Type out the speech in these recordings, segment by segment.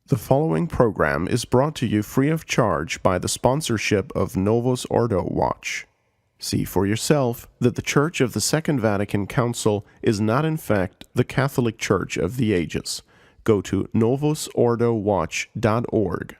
The following program is brought to you free of charge by the sponsorship of Novus Ordo Watch. See for yourself that the Church of the Second Vatican Council is not in fact the Catholic Church of the ages. Go to novusordowatch.org.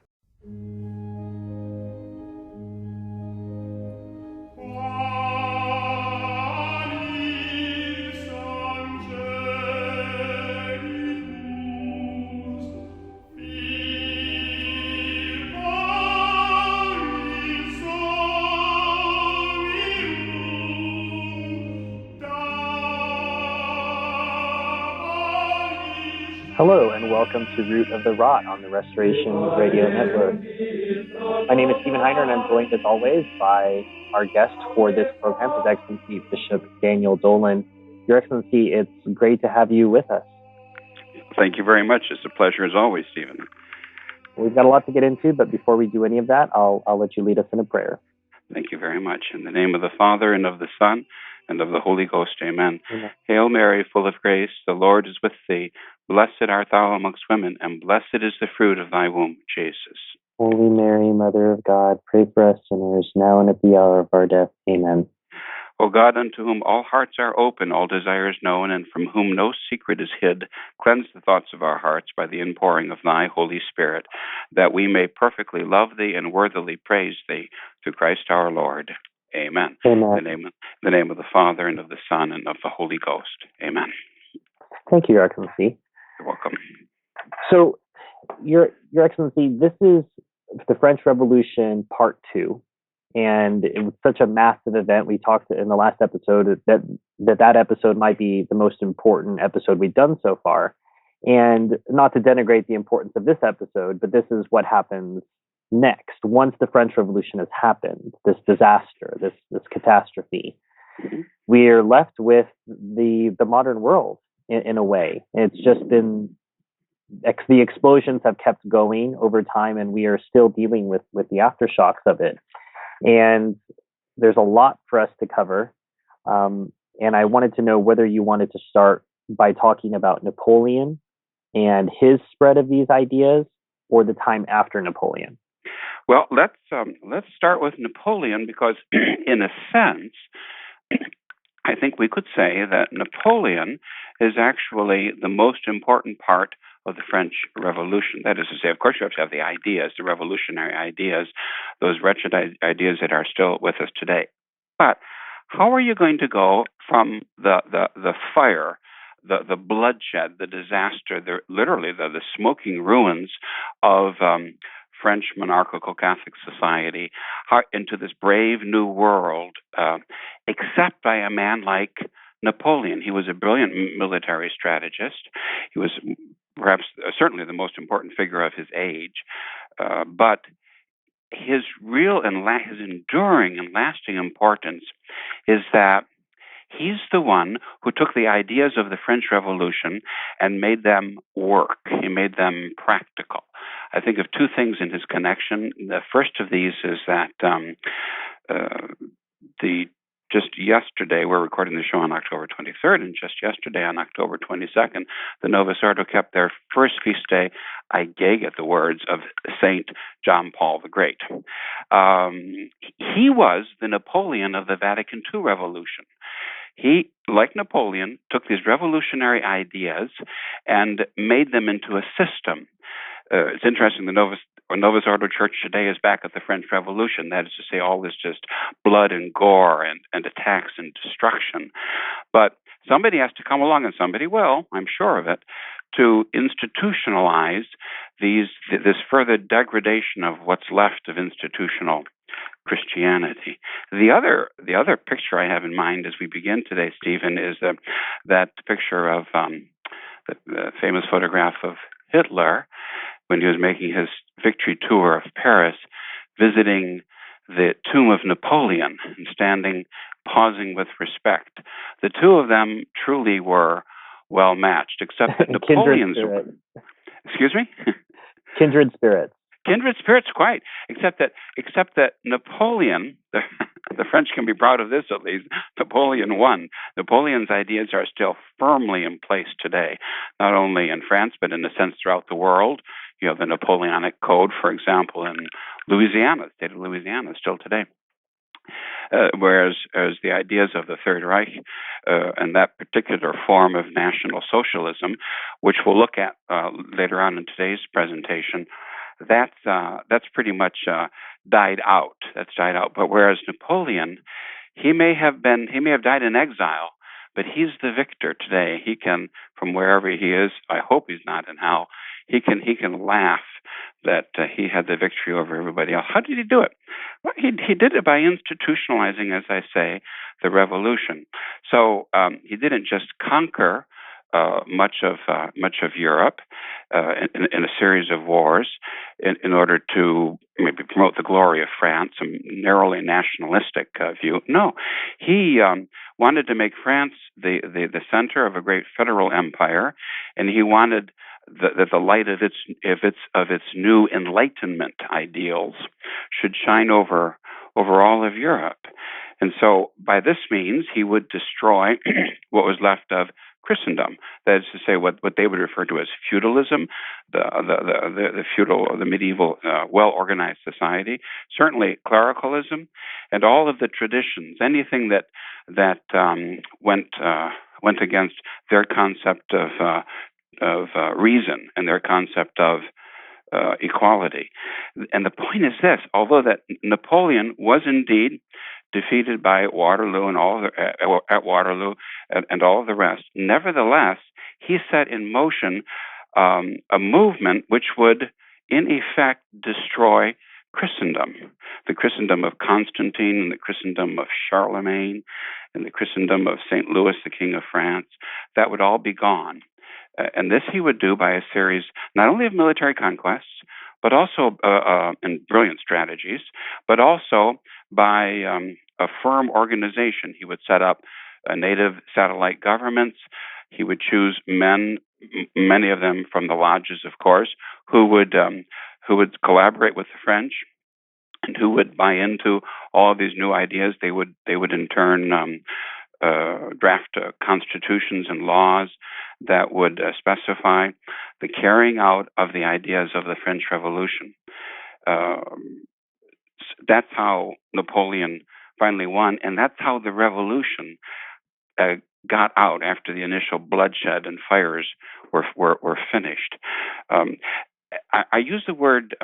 Hello and welcome to Root of the Rot on the Restoration Radio Network. My name is Stephen Heiner and I'm joined as always by our guest for this program, His Excellency Bishop Daniel Dolan. Your Excellency, it's great to have you with us. Thank you very much. It's a pleasure as always, Stephen. We've got a lot to get into, but before we do any of that, I'll let you lead us in a prayer. Thank you very much. In the name of the Father, and of the Son, and of the Holy Ghost, amen. Amen. Hail Mary, full of grace, the Lord is with thee. Blessed art thou amongst women, and blessed is the fruit of thy womb, Jesus. Holy Mary, Mother of God, pray for us sinners, now and at the hour of our death. Amen. O God, unto whom all hearts are open, all desires known, and from whom no secret is hid, cleanse the thoughts of our hearts by the inpouring of thy Holy Spirit, that we may perfectly love thee and worthily praise thee, through Christ our Lord. Amen. Amen. In the name of the Father, and of the Son, and of the Holy Ghost. Amen. Thank you, Your Excellency. You're welcome. So, Your Excellency, this is the French Revolution Part 2. And it was such a massive event. We talked in the last episode that episode might be the most important episode we've done so far. And not to denigrate the importance of this episode, but this is what happens next. Once the French Revolution has happened, this disaster, this catastrophe, we're left with the modern world in a way. It's just been, the explosions have kept going over time, and we are still dealing with the aftershocks of it. And there's a lot for us to cover. And I wanted to know whether you wanted to start by talking about Napoleon and his spread of these ideas, or the time after Napoleon. Well, let's start with Napoleon, because in a sense, I think we could say that Napoleon is actually the most important part of the French Revolution. That is to say, of course, you have to have the ideas, the revolutionary ideas, those wretched ideas that are still with us today. But how are you going to go from the fire, the bloodshed, the disaster, literally the smoking ruins of French monarchical Catholic society into this brave new world, except by a man like Napoleon? He was a brilliant military strategist. He was perhaps certainly the most important figure of his age, but his real and his enduring and lasting importance is that he's the one who took the ideas of the French Revolution and made them work. He made them practical. I think of two things in his connection. The first of these is that just yesterday, we're recording the show on October 23rd, and just yesterday on October 22nd, the Novus Ordo kept their first feast day. I gag at the words of Saint John Paul the Great. He was the Napoleon of the Vatican II revolution. He, like Napoleon, took these revolutionary ideas and made them into a system. It's interesting, the Novus Ordo Church today is back at the French Revolution. That is to say, all this just blood and gore and attacks and destruction. But somebody has to come along, and somebody will, I'm sure of it, to institutionalize this further degradation of what's left of institutional Christianity. The other picture I have in mind as we begin today, Stephen, is that picture of the famous photograph of Hitler when he was making his victory tour of Paris, visiting the tomb of Napoleon and pausing with respect. The two of them truly were well matched, except that Napoleon's... Excuse me? Kindred spirits. Kindred spirits, quite. Except that Napoleon, the French can be proud of this at least, Napoleon won. Napoleon's ideas are still firmly in place today, not only in France, but in a sense throughout the world. the Napoleonic Code, for example, in Louisiana, the state of Louisiana, still today. Whereas the ideas of the Third Reich and that particular form of National Socialism, which we'll look at later on in today's presentation, that's pretty much died out. That's died out. But whereas Napoleon, he may have died in exile, but he's the victor today. He can, from wherever he is, I hope he's not in hell, he can laugh that he had the victory over everybody else. How did he do it? Well, he did it by institutionalizing, as I say, the revolution. So he didn't just conquer much of Europe in a series of wars in order to maybe promote the glory of France, a narrowly nationalistic view. No, he wanted to make France the center of a great federal empire, and he wanted that the light of its new Enlightenment ideals should shine over all of Europe. And so by this means, he would destroy what was left of Christendom. That is to say, what they would refer to as feudalism, the feudal, the medieval, well-organized society, certainly clericalism, and all of the traditions, anything that went against their concept of reason and their concept of equality. And the point is this: although that Napoleon was indeed defeated by Waterloo and at Waterloo and all of the rest, nevertheless, he set in motion a movement which would, in effect, destroy Christendom, the Christendom of Constantine and the Christendom of Charlemagne and the Christendom of St. Louis, the King of France. That would all be gone. And this he would do by a series not only of military conquests, but also and brilliant strategies, but also by a firm organization. He would set up native satellite governments. He would choose men, many of them from the lodges, of course, who would collaborate with the French and who would buy into all of these new ideas. They would in turn draft constitutions and laws that would specify the carrying out of the ideas of the French Revolution. That's how Napoleon finally won, and that's how the revolution got out after the initial bloodshed and fires were finished. I use the word,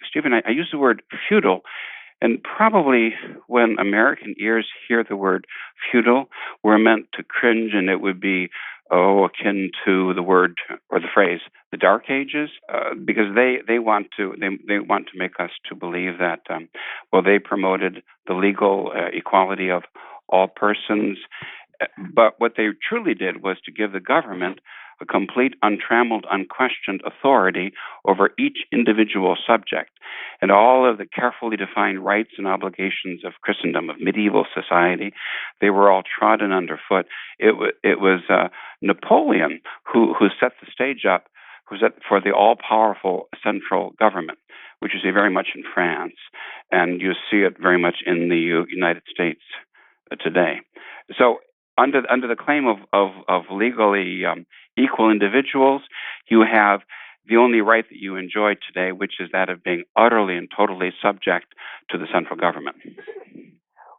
Stephen, I use the word feudal, and probably when American ears hear the word feudal, we're meant to cringe, and it would be akin to the word or the phrase the Dark Ages, because they want to make us to believe that they promoted the legal equality of all persons, but what they truly did was to give the government a complete, untrammeled, unquestioned authority over each individual subject, and all of the carefully defined rights and obligations of Christendom, of medieval society, they were all trodden underfoot. It was Napoleon who set the stage up for the all-powerful central government, which you see very much in France, and you see it very much in the United States today. So under the claim of legally equal individuals, you have the only right that you enjoy today, which is that of being utterly and totally subject to the central government.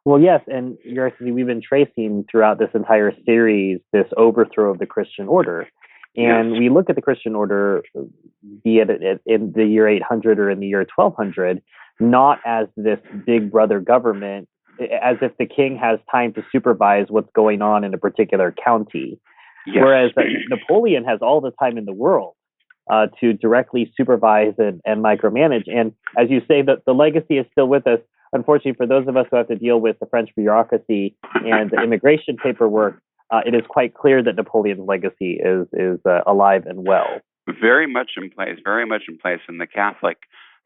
Well, yes, and we've been tracing throughout this entire series this overthrow of the Christian order. And we look at the Christian order, be it in the year 800 or in the year 1200, not as this big brother government, as if the king has time to supervise what's going on in a particular county. Yes. Whereas Napoleon has all the time in the world to directly supervise and micromanage. And as you say, the legacy is still with us. Unfortunately, for those of us who have to deal with the French bureaucracy and the immigration paperwork, it is quite clear that Napoleon's legacy is alive and well. Very much in place, and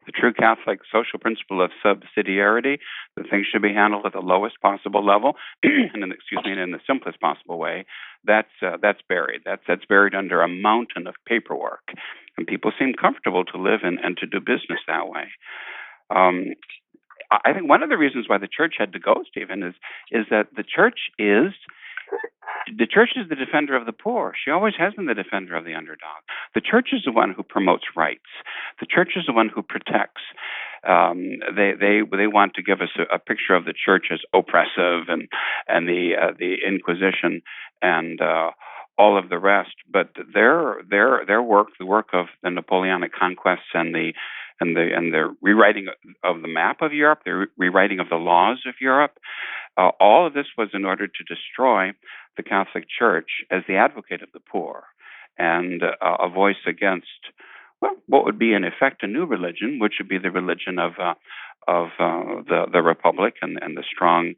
the true Catholic social principle of subsidiarity, that things should be handled at the lowest possible level, and in the simplest possible way. That's buried. That's buried under a mountain of paperwork, and people seem comfortable to live in and to do business that way. I think one of the reasons why the church had to go, Stephen, is that the church is The church is the defender of the poor. She always has been the defender of the underdog. The church is the one who promotes rights. The church is the one who protects. They want to give us a picture of the church as oppressive and the Inquisition and all of the rest. But their work, the work of the Napoleonic conquests and the rewriting of the map of Europe, the rewriting of the laws of Europe, all of this was in order to destroy the Catholic Church as the advocate of the poor and a voice against what would be in effect a new religion, which would be the religion of the Republic and the strong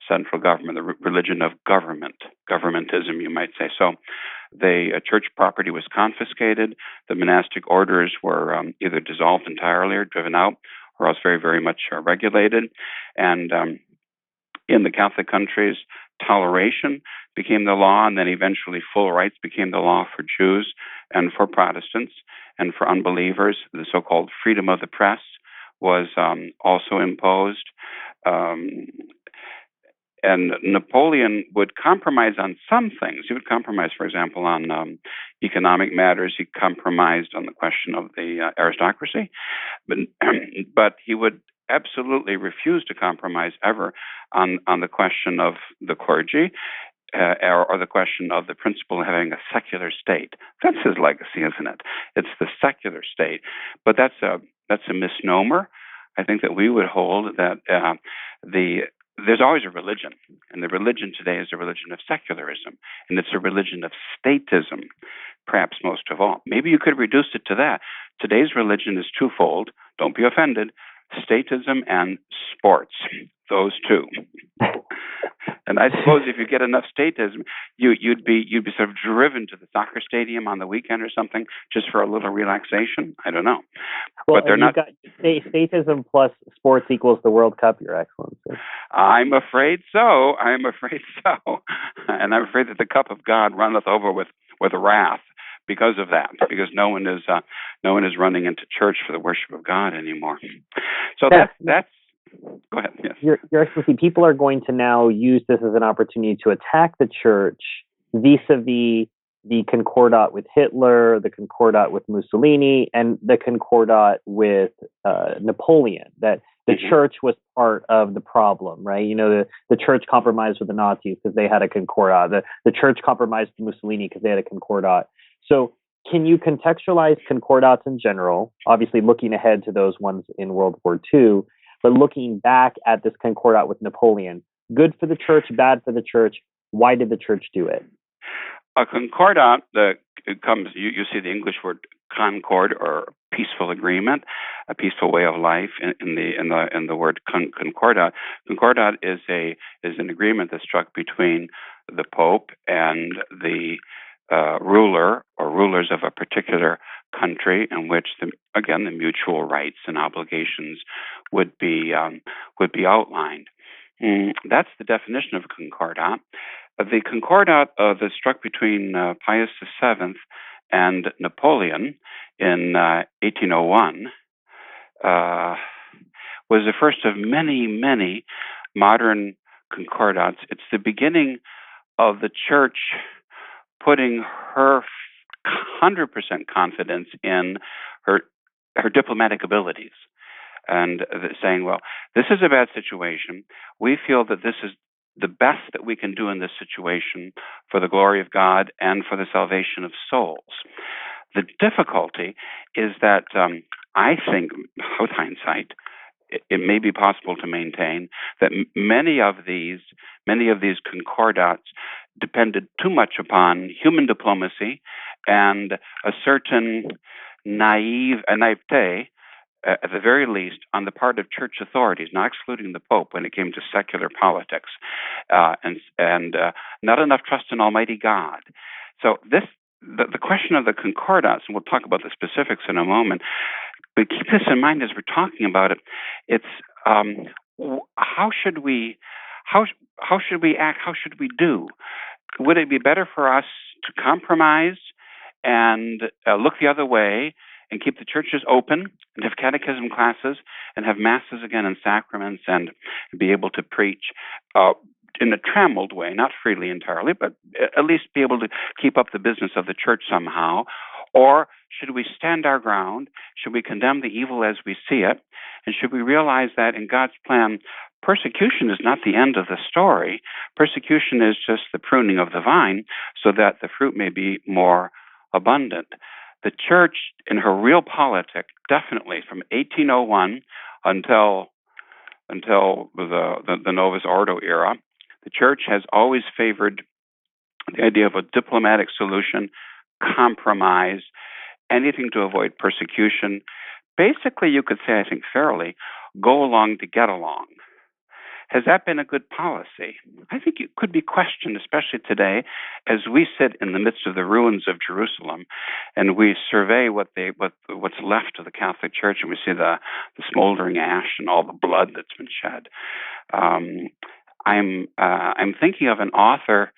central government, the religion of governmentism, you might say. So the church property was confiscated. The monastic orders were either dissolved entirely or driven out, or else very, very much regulated. And in the Catholic countries, toleration became the law, and then eventually full rights became the law for Jews and for Protestants. And for unbelievers, the so-called freedom of the press was also imposed. And Napoleon would compromise on some things. He would compromise, for example, on economic matters. He compromised on the question of the aristocracy. But he would absolutely refuse to compromise ever on the question of the clergy or the question of the principle of having a secular state. That's his legacy, isn't it? It's the secular state. But that's a misnomer. I think that we would hold that there's always a religion, and the religion today is a religion of secularism, and it's a religion of statism, perhaps most of all. Maybe you could reduce it to that. Today's religion is twofold. Don't be offended. Statism and sports, those two. And I suppose if you get enough statism, you'd be sort of driven to the soccer stadium on the weekend or something just for a little relaxation. I don't know. Well, but they're not. Got statism plus sports equals the World Cup, Your Excellency. I'm afraid so. And I'm afraid that the cup of God runneth over with wrath because of that, because no one is running into church for the worship of God anymore. So that's go ahead. Yes. Your Excellency, people are going to now use this as an opportunity to attack the church vis-a-vis the Concordat with Hitler, the Concordat with Mussolini, and the Concordat with Napoleon. That the church was part of the problem, right? You know, the church compromised with the Nazis because they had a Concordat. The church compromised with Mussolini because they had a Concordat. So can you contextualize concordats in general, obviously looking ahead to those ones in World War II, but looking back at this Concordat with Napoleon, good for the church, bad for the church? Why did the church do it? A concordat comes. You see the English word concord, or peaceful agreement, a peaceful way of life. In the word concordat, concordat is an agreement that's struck between the Pope and the ruler or rulers of a particular country, in which the mutual rights and obligations would be outlined. That's the definition of a concordat. The concordat that's struck between Pius VII and Napoleon in 1801 was the first of many, many modern concordats. It's the beginning of the church putting her 100% confidence in her diplomatic abilities and saying, well, this is a bad situation. We feel that this is the best that we can do in this situation for the glory of God and for the salvation of souls. The difficulty is that I think, with hindsight, it may be possible to maintain that many of these concordats depended too much upon human diplomacy and a certain naivete, at the very least, on the part of church authorities, not excluding the Pope when it came to secular politics, and not enough trust in Almighty God. So the question of the concordats, and we'll talk about the specifics in a moment, but keep this in mind as we're talking about it. It's how should we act? How should we do? Would it be better for us to compromise and look the other way and keep the churches open and have catechism classes and have masses again and sacraments and be able to preach in a trammeled way, not freely entirely, but at least be able to keep up the business of the church somehow? Or should we stand our ground? Should we condemn the evil as we see it? And should we realize that in God's plan, persecution is not the end of the story? Persecution is just the pruning of the vine so that the fruit may be more abundant. The church, in her real politic, definitely from 1801 until the Novus Ordo era, the church has always favored the idea of a diplomatic solution, compromise, anything to avoid persecution. Basically, you could say, I think fairly, go along to get along. Has that been a good policy? I think it could be questioned, especially today, as we sit in the midst of the ruins of Jerusalem, and we survey what's left of the Catholic Church, and we see the smoldering ash and all the blood that's been shed. I'm thinking of an author,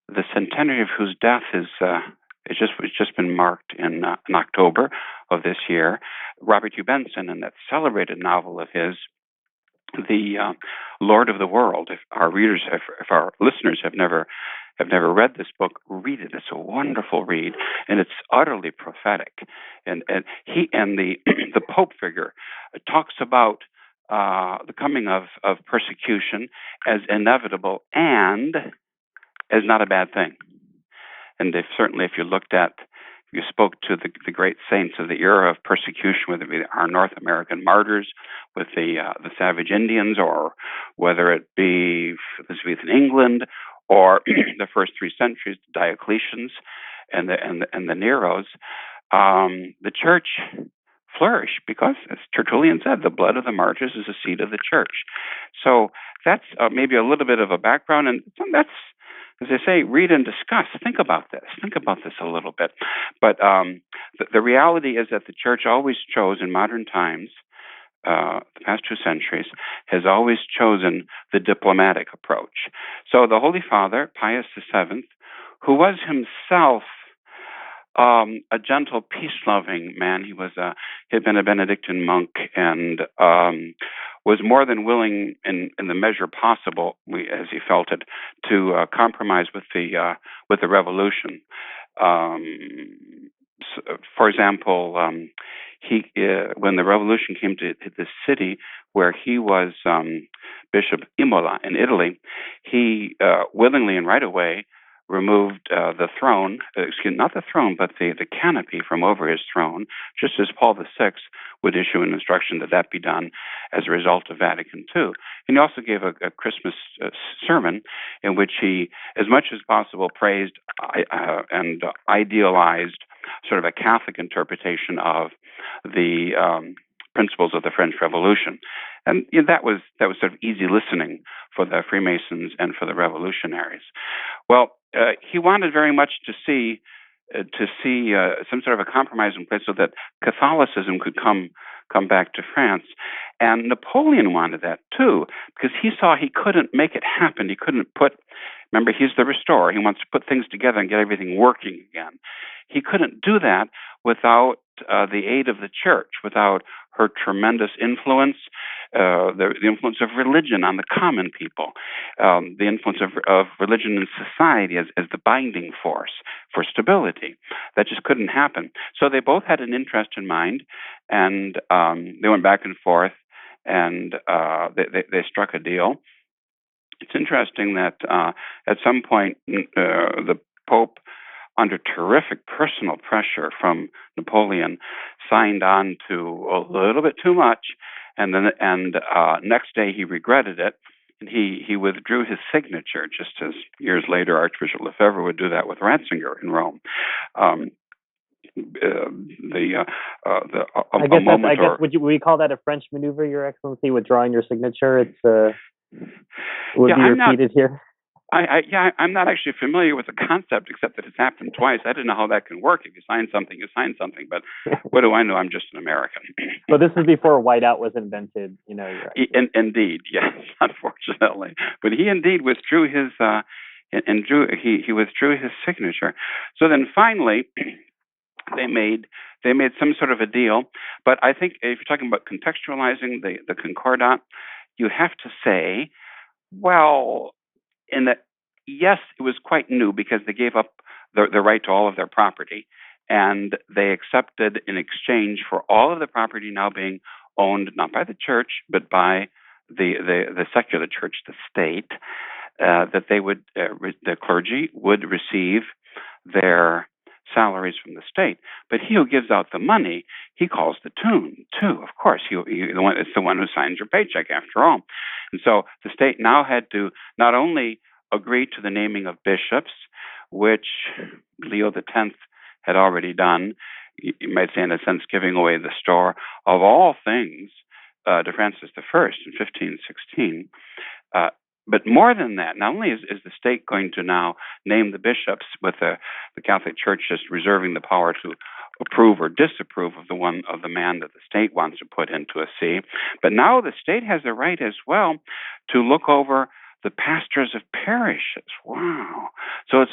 the centenary of whose death it's just been marked in October of this year, Robert Hugh Benson, in that celebrated novel of his, The Lord of the World. If our listeners have never read this book, read it. It's a wonderful read, and it's utterly prophetic. And he and the the Pope figure talks about the coming of persecution as inevitable and as not a bad thing. And if you spoke to the great saints of the era of persecution, whether it be our North American martyrs with the savage Indians, or whether it be Elizabethan England, or the first 3 centuries, Diocletians and the Neros, the church flourished because, as Tertullian said, the blood of the martyrs is the seed of the church. So that's maybe a little bit of a background, and that's, as I say, read and discuss. Think about this. Think about this a little bit. But the reality is that the church always chose, in modern times, the past 2 centuries, has always chosen the diplomatic approach. So the Holy Father, Pius VII, who was himself a gentle, peace-loving man, he had been a Benedictine monk, and was more than willing, in the measure possible, as he felt it, to compromise with the revolution. For example, when the revolution came to the city where he was Bishop Imola in Italy, he willingly and right away removed the throne, not the throne, but the canopy from over his throne, just as Paul VI would issue an instruction that be done as a result of Vatican II. And he also gave a Christmas sermon in which he, as much as possible, praised and idealized sort of a Catholic interpretation of the principles of the French Revolution. And that was sort of easy listening for the Freemasons and for the revolutionaries. Well, he wanted very much to see some sort of a compromise in place so that Catholicism could come back to France. And Napoleon wanted that too, because he saw he couldn't make it happen. He couldn't remember, he's the restorer. He wants to put things together and get everything working again. He couldn't do that without the aid of the church, without her tremendous influence, the influence of religion on the common people, the influence of religion in society as the binding force for stability. That just couldn't happen. So they both had an interest in mind, and they went back and forth, and they struck a deal. It's interesting that at some point the Pope, under terrific personal pressure from Napoleon, signed on to a little bit too much, and next day he regretted it, and he withdrew his signature, just as years later Archbishop Lefebvre would do that with Ratzinger in Rome. I guess would we call that a French maneuver, Your Excellency, withdrawing your signature? It's would be repeated here. I'm not actually familiar with the concept, except that it's happened twice. I don't know how that can work. If you sign something, you sign something. But what do I know? I'm just an American. Well, this is before whiteout was invented. Indeed, yes, unfortunately. But he indeed withdrew his he withdrew his signature. So then finally, they made some sort of a deal. But I think if you're talking about contextualizing the Concordat, you have to say, well, in that, yes, it was quite new because they gave up the right to all of their property, and they accepted in exchange for all of the property now being owned not by the church but by the secular church, the state, that they would the clergy would receive their salaries from the state. But he who gives out the money, he calls the tune too. Of course, it's the one who signs your paycheck after all. And so the state now had to not only agree to the naming of bishops, which Leo X had already done, you might say in a sense giving away the store of all things to Francis I in 1516. But more than that, not only is the state going to now name the bishops, with the Catholic Church just reserving the power to approve or disapprove of the man that the state wants to put into a see, but now the state has a right as well to look over the pastors of parishes. Wow! So it's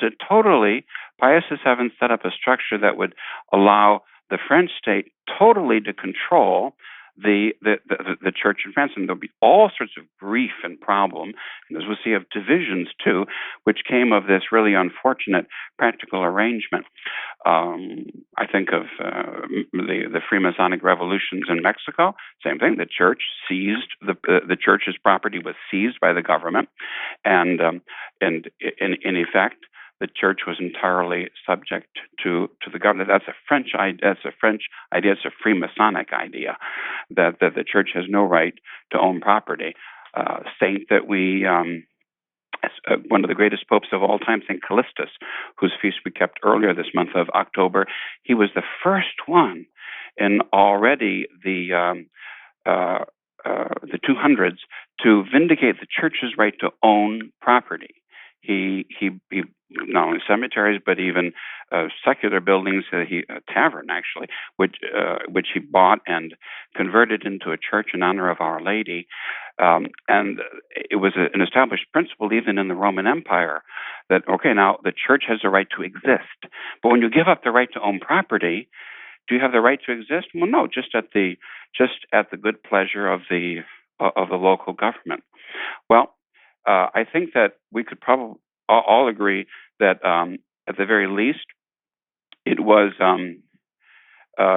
Pius VII set up a structure that would allow the French state totally to control the church in France, and there'll be all sorts of grief and problem, and as we'll see, of divisions too, which came of this really unfortunate practical arrangement. I think of the Freemasonic revolutions in Mexico. Same thing. The church seized the church's property was seized by the government, and in effect, the church was entirely subject to the government. That's a French idea. It's a Freemasonic idea that the church has no right to own property. Saint that we one of the greatest popes of all time, Saint Callistus, whose feast we kept earlier this month of October, he was the first one in already the 200s to vindicate the church's right to own property. He not only cemeteries but even secular buildings. A tavern actually, which he bought and converted into a church in honor of Our Lady, and it was an established principle even in the Roman Empire that now the church has a right to exist, but when you give up the right to own property, do you have the right to exist? Well, no, just at the good pleasure of the local government. Well, I think that we could probably all agree that at the very least, it was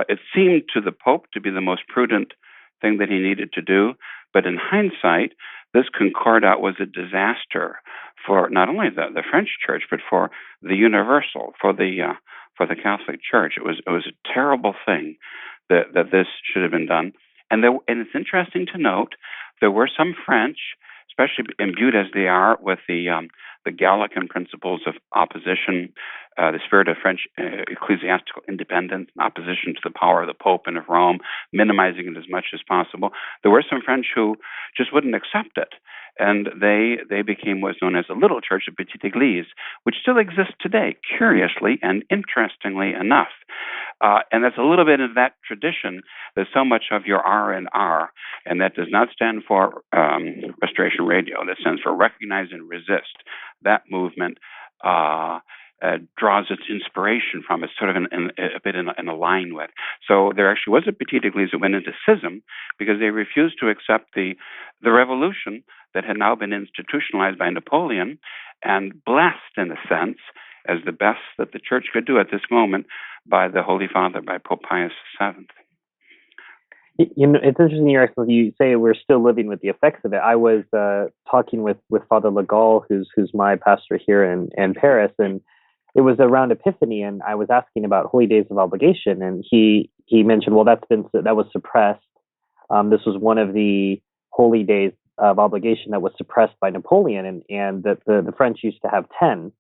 it seemed to the Pope to be the most prudent thing that he needed to do. But in hindsight, this Concordat was a disaster for not only the French Church but for the universal, for the Catholic Church. It was a terrible thing that this should have been done. And it's interesting to note there were some French, especially imbued as they are with the Gallican principles of opposition, the spirit of French ecclesiastical independence, opposition to the power of the Pope and of Rome, minimizing it as much as possible. There were some French who just wouldn't accept it, and they became what's known as a little church, a petite église, which still exists today, curiously and interestingly enough. And that's a little bit of that tradition. There's so much of your R&R, and that does not stand for Restoration Radio. That stands for Recognize and Resist. That movement draws its inspiration from. It's sort of a bit in a line with. So there actually was a petite église that went into schism because they refused to accept the revolution that had now been institutionalized by Napoleon and blessed, in a sense, as the best that the church could do at this moment by the Holy Father, by Pope Pius VII. It's interesting, Your Excellency, you say we're still living with the effects of it. I was talking with Father Legal, who's my pastor here in Paris, and it was around Epiphany, and I was asking about Holy Days of Obligation, and he mentioned, well, that was suppressed. This was one of the holy days of obligation that was suppressed by Napoleon, and that the French used to have 10,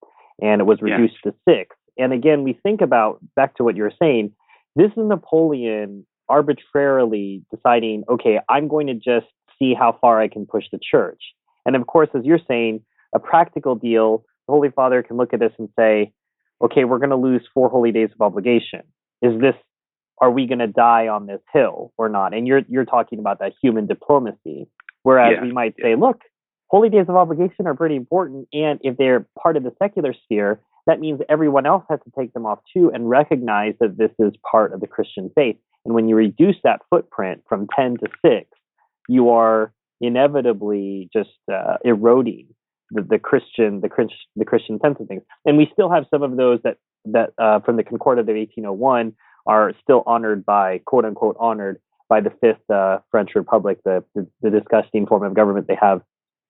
and it was reduced to 6. And again, we think about, back to what you were saying, this is Napoleon arbitrarily deciding, okay, I'm going to just see how far I can push the church. And of course, as you're saying, a practical deal, the Holy Father can look at this and say, okay, we're going to lose 4 holy days of obligation. Are we going to die on this hill or not? And you're talking about that human diplomacy. Whereas we might say, look, holy days of obligation are pretty important. And if they're part of the secular sphere, that means everyone else has to take them off too and recognize that this is part of the Christian faith. And when you reduce that footprint from 10 to 6, you are inevitably just eroding the Christian sense of things. And we still have some of those that from the Concordat of 1801 are still honored by, quote unquote, honored by the Fifth French Republic, the disgusting form of government they have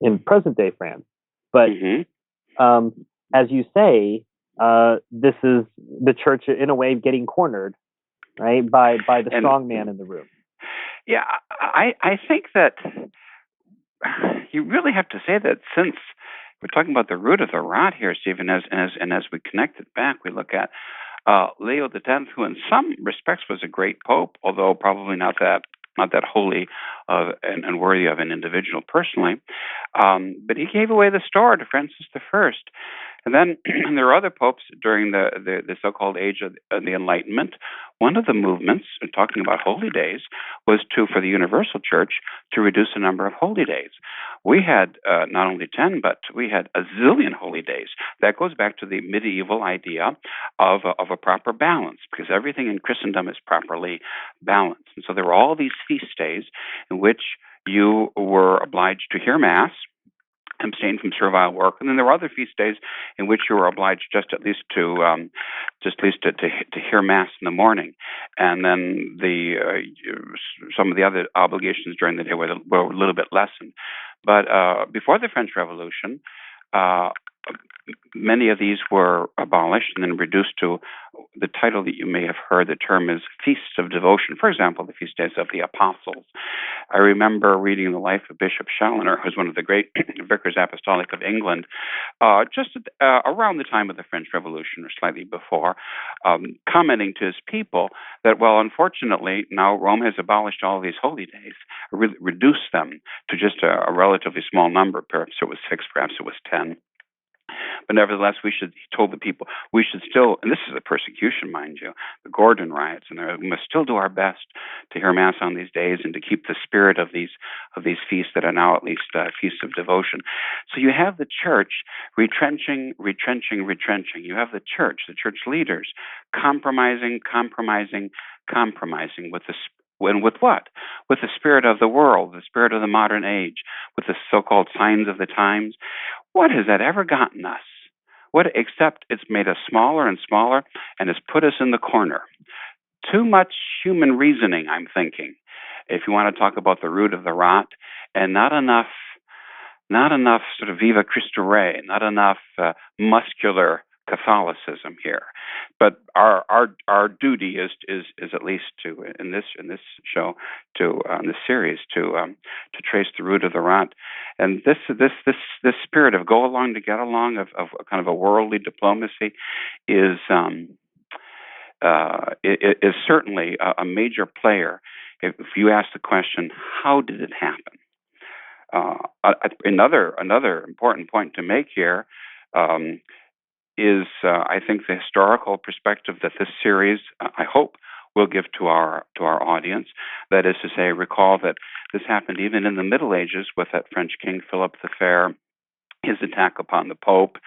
in present day France. But as you say, this is the church in a way getting cornered, right, by the strong man in the room. Yeah, I think that you really have to say that, since we're talking about the root of the rot here, Stephen, as we connect it back, we look at Leo X, who in some respects was a great pope, although probably not that holy and worthy of an individual personally. But he gave away the store to Francis I. And then there were other popes during the so-called age of the Enlightenment. One of the movements, talking about holy days, was for the Universal Church to reduce the number of holy days. We had not only 10, but we had a zillion holy days. That goes back to the medieval idea of a proper balance, because everything in Christendom is properly balanced. And so there were all these feast days in which you were obliged to hear Mass, abstain from servile work, and then there were other feast days in which you were obliged to hear Mass in the morning, and then some of the other obligations during the day were a little bit lessened. But before the French Revolution, many of these were abolished and then reduced to the title that you may have heard. The term is Feasts of Devotion. For example, the feast days of the Apostles. I remember reading the life of Bishop Challoner, who's one of the great vicars apostolic of England, just around the time of the French Revolution or slightly before, commenting to his people that, well, unfortunately, now Rome has abolished all these holy days, reduced them to just a relatively small number. Perhaps it was 6, perhaps it was 10. But nevertheless, he told the people, we should still, and this is a persecution, mind you, the Gordon riots, and we must still do our best to hear Mass on these days and to keep the spirit of these feasts that are now at least feasts of devotion. So you have the church retrenching. You have the church leaders compromising with with what? With the spirit of the world, the spirit of the modern age, with the so-called signs of the times. What has that ever gotten us? Except it's made us smaller and smaller and has put us in the corner. Too much human reasoning, I'm thinking, if you want to talk about the root of the rot, and not enough sort of viva Christo Rey, not enough muscular Catholicism here. But our duty is at least to in this show in this series to trace the root of the rot, and this spirit of go along to get along, of kind of a worldly diplomacy is certainly a major player. If you ask the question, how did it happen? Another important point to make here is I think the historical perspective that this series, I hope, will give to our audience. That is to say, recall that this happened even in the Middle Ages with that French king Philip the Fair, his attack upon the Pope,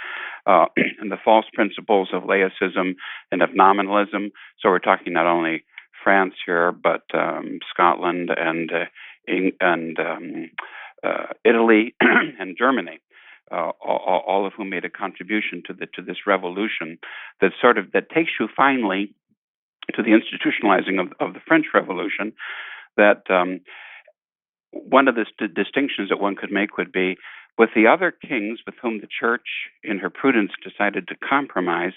and the false principles of laicism and of nominalism. So we're talking not only France here, but Scotland and Italy and Germany. All of whom made a contribution to this revolution that takes you finally to the institutionalizing of the French Revolution. That one of the distinctions that one could make would be, with the other kings with whom the Church, in her prudence, decided to compromise,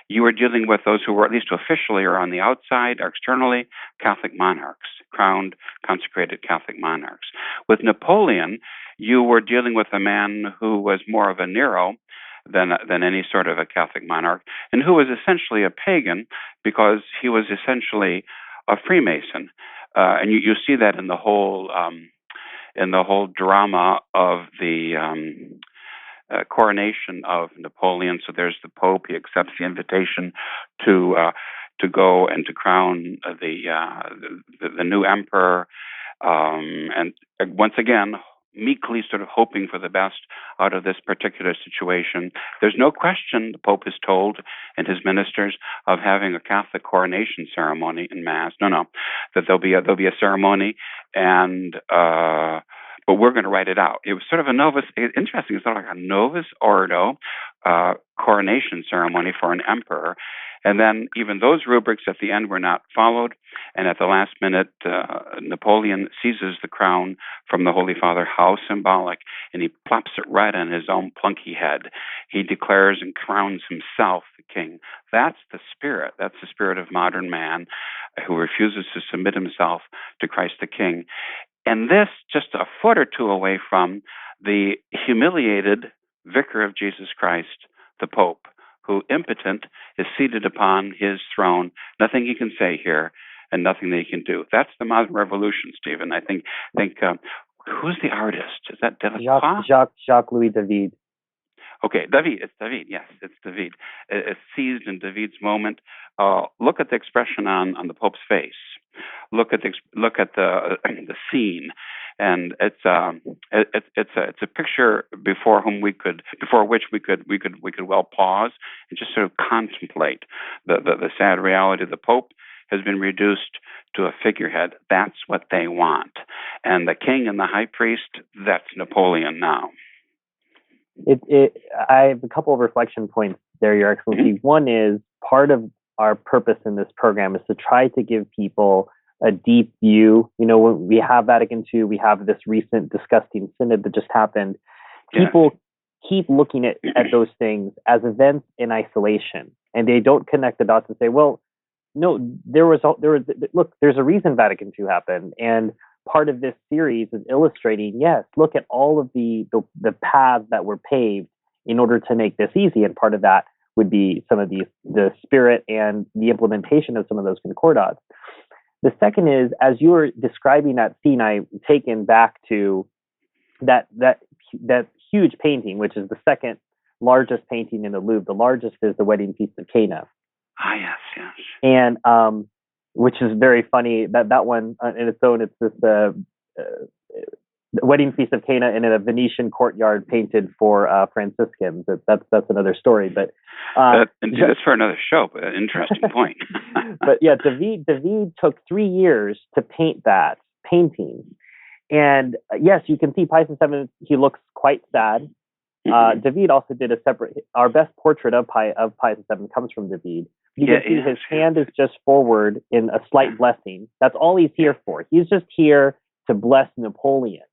you were dealing with those who were, at least officially or on the outside or externally, Catholic monarchs, crowned, consecrated Catholic monarchs. With Napoleon, you were dealing with a man who was more of a Nero than any sort of a Catholic monarch, and who was essentially a pagan because he was essentially a Freemason. And you see that in the whole drama of the coronation of Napoleon. So there's the Pope. He accepts the invitation to go and to crown the new emperor, and once again, meekly sort of hoping for the best out of this particular situation. There's no question, the Pope is told, and his ministers, of having a Catholic coronation ceremony in Mass. No, that there'll be a ceremony, and but we're going to write it out. It was sort of a novus, interesting, it's sort of like a novus ordo coronation ceremony for an emperor. And then even those rubrics at the end were not followed. And at the last minute, Napoleon seizes the crown from the Holy Father, how symbolic, and he plops it right on his own plunky head. He declares and crowns himself the king. That's the spirit. That's the spirit of modern man who refuses to submit himself to Christ the King. And this just a foot or two away from the humiliated vicar of Jesus Christ, the Pope, who, impotent, is seated upon his throne. Nothing he can say here, and nothing that he can do. That's the modern revolution, Stephen. I think. Who's the artist? Is that Delacroix? Jacques Louis David. Okay, David. It's David. Yes, it's David. It's seized in David's moment. Look at the expression on the Pope's face. Look at the scene, and it's a picture before which we could well pause and just sort of contemplate the sad reality. The Pope has been reduced to a figurehead. That's what they want, and the king and the high priest, that's Napoleon now. I have a couple of reflection points there, Your Excellency. Mm-hmm. One is, part of our purpose in this program is to try to give people a deep view. You know, when we have Vatican II, we have this recent disgusting synod that just happened. People keep looking at those things as events in isolation, and they don't connect the dots and say, well, no, there's a reason Vatican II happened. And part of this series is illustrating, yes, look at all of the paths that were paved in order to make this easy. And part of that would be some of the spirit and the implementation of some of those concordats. The second is, as you were describing that scene, I'm taken back to that huge painting, which is the second largest painting in the Louvre. The largest is the Wedding Feast of Cana. Ah, yes. And which is very funny. That one in its own, it's this Wedding Feast of Cana in a Venetian courtyard painted for Franciscans. That's another story. But that's for another show. But an interesting point. But yeah, David took 3 years to paint that painting, and yes, you can see Pius VII. He looks quite sad. David also did a separate. Our best portrait of Pius VII comes from David. You can see his hand is just forward in a slight blessing. That's all he's here for. He's just here to bless Napoleon.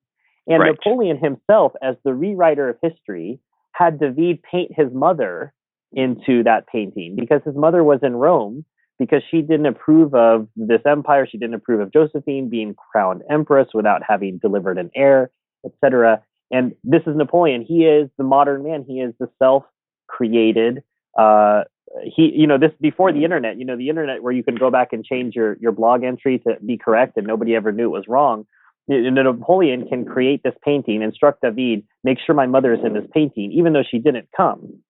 And right. Napoleon himself, as the rewriter of history, had David paint his mother into that painting because his mother was in Rome, because she didn't approve of this empire. She didn't approve of Josephine being crowned empress without having delivered an heir, etc. And this is Napoleon. He is the modern man. He is the self-created. This before the internet. The internet where you can go back and change your blog entry to be correct, and nobody ever knew it was wrong. Napoleon can create this painting, instruct David, make sure my mother is in this painting, even though she didn't come.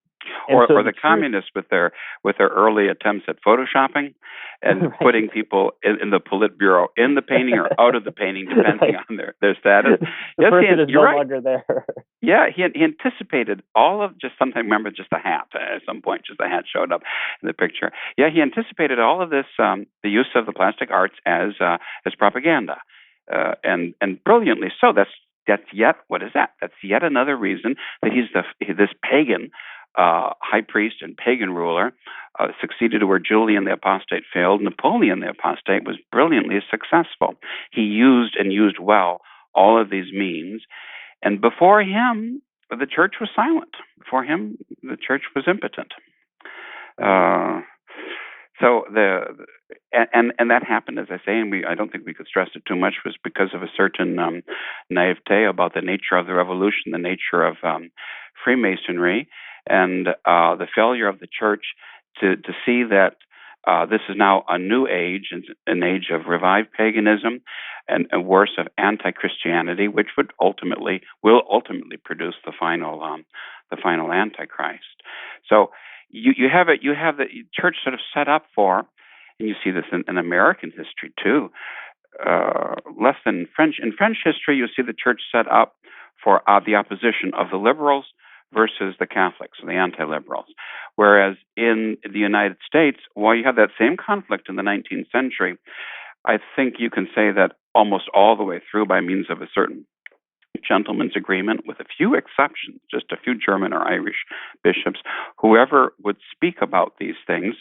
Or the communists with their early attempts at photoshopping and right. putting people in the Politburo in the painting or out of the painting, depending on their status. The person is no longer there. Yeah, he anticipated all of remember just a hat at some point, just a hat showed up in the picture. Yeah, he anticipated all of this, the use of the plastic arts as propaganda, and brilliantly so. That's yet what is that? That's yet another reason that he's this pagan. High priest and pagan ruler, succeeded to where Julian the Apostate failed. Napoleon the Apostate was brilliantly successful. He used well all of these means. And before him, the church was silent. Before him, the church was impotent. So that happened, as I say, and I don't think we could stress it too much, was because of a certain naivete about the nature of the revolution, the nature of Freemasonry, and the failure of the church to see that this is now a new age, an age of revived paganism and worse, of anti-Christianity, which will ultimately produce the final Antichrist. So you have the church sort of set up for, and you see this in American history too. Less than French. In French history, you see the church set up for the opposition of the liberals versus the Catholics, or the anti-liberals. Whereas in the United States, while you have that same conflict in the 19th century, I think you can say that almost all the way through, by means of a certain gentleman's agreement, with a few exceptions, just a few German or Irish bishops. Whoever would speak about these things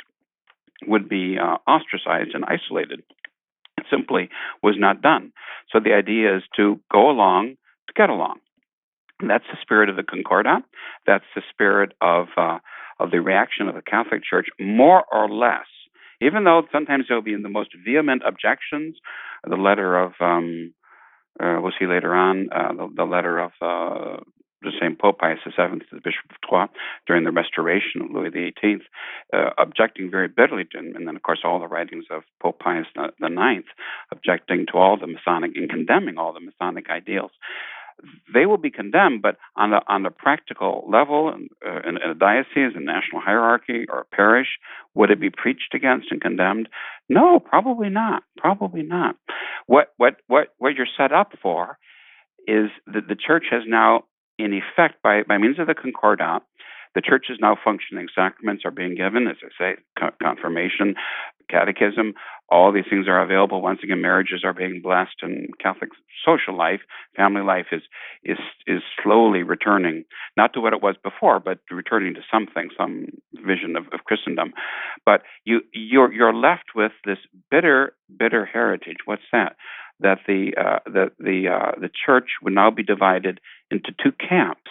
would be ostracized and isolated. It simply was not done. So the idea is to go along to get along. And that's the spirit of the Concordat. That's the spirit of the reaction of the Catholic Church, more or less. Even though sometimes there will be the most vehement objections, the letter of we'll see later on the letter of the same Pope Pius VII to the Bishop of Troyes during the restoration of Louis XVIII, objecting very bitterly to him, and then of course all the writings of Pope Pius IX, objecting to all the Masonic and condemning all the Masonic ideals. They will be condemned, but on the practical level, in a diocese, a national hierarchy, or a parish, would it be preached against and condemned? No, probably not. Probably not. What you're set up for is that the Church has now, in effect, by means of the Concordat, the Church is now functioning. Sacraments are being given, as I say, confirmation, catechism. All these things are available. Once again, marriages are being blessed, and Catholic social life, family life is slowly returning, not to what it was before, but returning to something, some vision of Christendom. But you're left with this bitter heritage. What's that? That the Church would now be divided into two camps: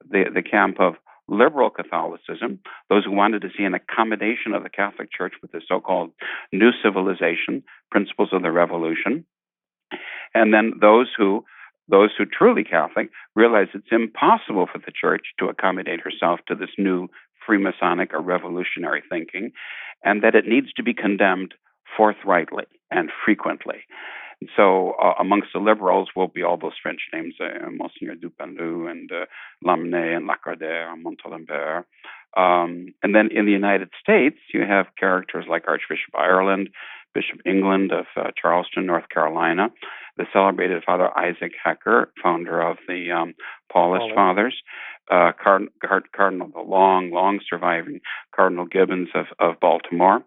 the camp of liberal Catholicism, those who wanted to see an accommodation of the Catholic Church with the so-called new civilization, principles of the Revolution, and then those who truly Catholic realize it's impossible for the Church to accommodate herself to this new Freemasonic or revolutionary thinking, and that it needs to be condemned forthrightly and frequently. So amongst the liberals will be all those French names, Monseigneur Dupanloup and Lamennais and Lacordaire and Montalembert. And then in the United States, you have characters like Archbishop Ireland, Bishop England of Charleston, North Carolina, the celebrated Father Isaac Hecker, founder of the Paulist Fathers, Cardinal, the long surviving Cardinal Gibbons of Baltimore.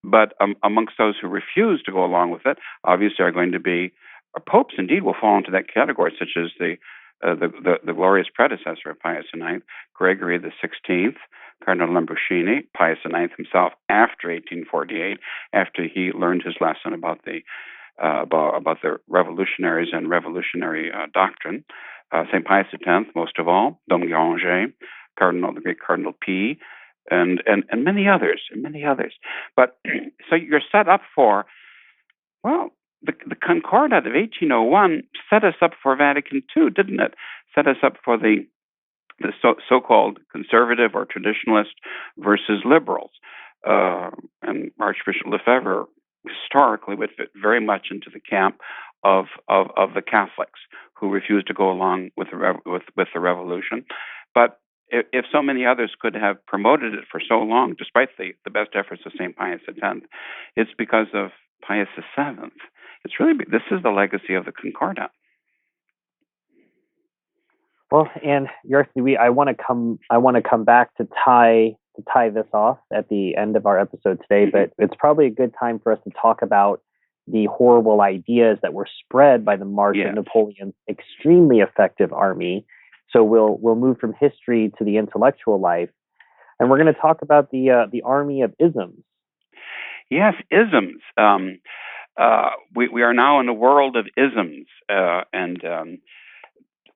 But amongst those who refuse to go along with it, obviously are going to be popes. Indeed, will fall into that category, such as the glorious predecessor of Pius IX, Gregory XVI, Cardinal Lambruschini, Pius IX himself, after 1848, after he learned his lesson about the revolutionaries and revolutionary doctrine. St. Pius X, most of all, Dom Guéranger, the great Cardinal P, and many others, But so you're set up for, well, the Concordat of 1801 set us up for Vatican II, didn't it? Set us up for the so-called conservative or traditionalist versus liberals. And Archbishop Lefebvre historically would fit very much into the camp of the Catholics who refused to go along with the revolution. But if so many others could have promoted it for so long, despite the best efforts of St. Pius X, it's because of Pius VII. This is the legacy of the Concordat. Well, and I want to come back to tie this off at the end of our episode today, but it's probably a good time for us to talk about the horrible ideas that were spread by the march of Napoleon's extremely effective army. So we'll move from history to the intellectual life, and we're going to talk about the army of isms. Yes, isms. We are now in a world of isms, and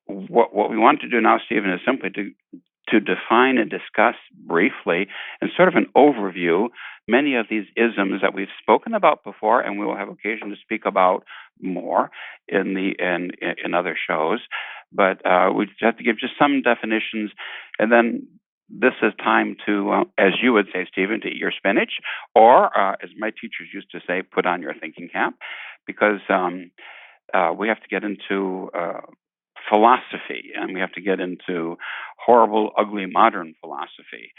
what we want to do now, Stephen, is simply to define and discuss briefly, and sort of an overview, many of these isms that we've spoken about before, and we will have occasion to speak about more in other shows. But we just have to give just some definitions, and then this is time to, as you would say, Stephen, to eat your spinach, or as my teachers used to say, put on your thinking cap, because we have to get into philosophy, and we have to get into horrible, ugly, modern philosophy.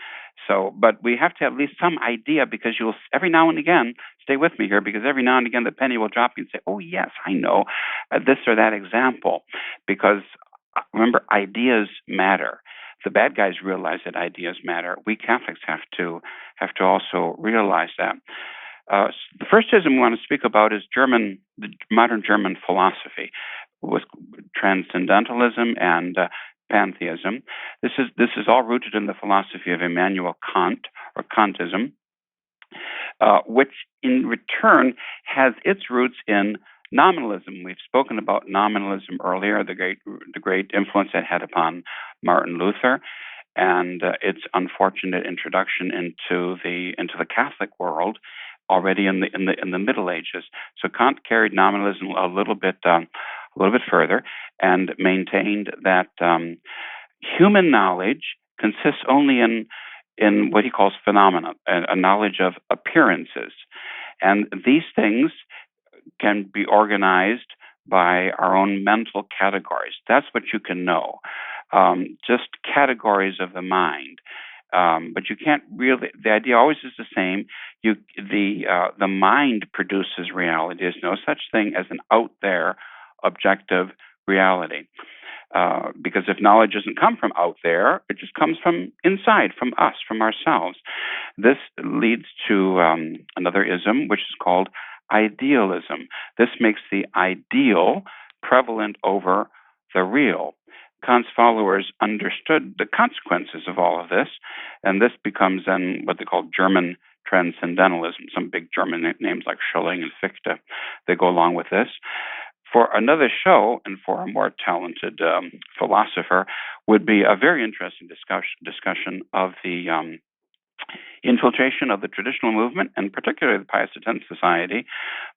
So, but we have to have at least some idea, because you'll every now and again, stay with me here, because every now and again the penny will drop and say, oh yes, I know this or that example, because remember, ideas matter. The bad guys realize that ideas matter. We Catholics have to also realize that. The first ism we want to speak about is the modern German philosophy. was transcendentalism and pantheism. This is all rooted in the philosophy of Immanuel Kant, or Kantism, which in return has its roots in nominalism. We've spoken about nominalism earlier, the great influence it had upon Martin Luther, and its unfortunate introduction into the Catholic world already in the Middle Ages. So Kant carried nominalism a little bit further and maintained that human knowledge consists only in what he calls phenomena, a knowledge of appearances, and these things can be organized by our own mental categories. That's what you can know, just categories of the mind. But you can't really. The idea always is the same. The mind produces reality. There's no such thing as an out there objective reality. Because if knowledge doesn't come from out there, it just comes from inside, from us, from ourselves. This leads to another ism, which is called idealism. This makes the ideal prevalent over the real. Kant's followers understood the consequences of all of this, and this becomes then what they call German transcendentalism. Some big German names like Schelling and Fichte, they go along with this. For another show, and for a more talented philosopher, would be a very interesting discussion of the infiltration of the traditional movement, and particularly the Pius X Society,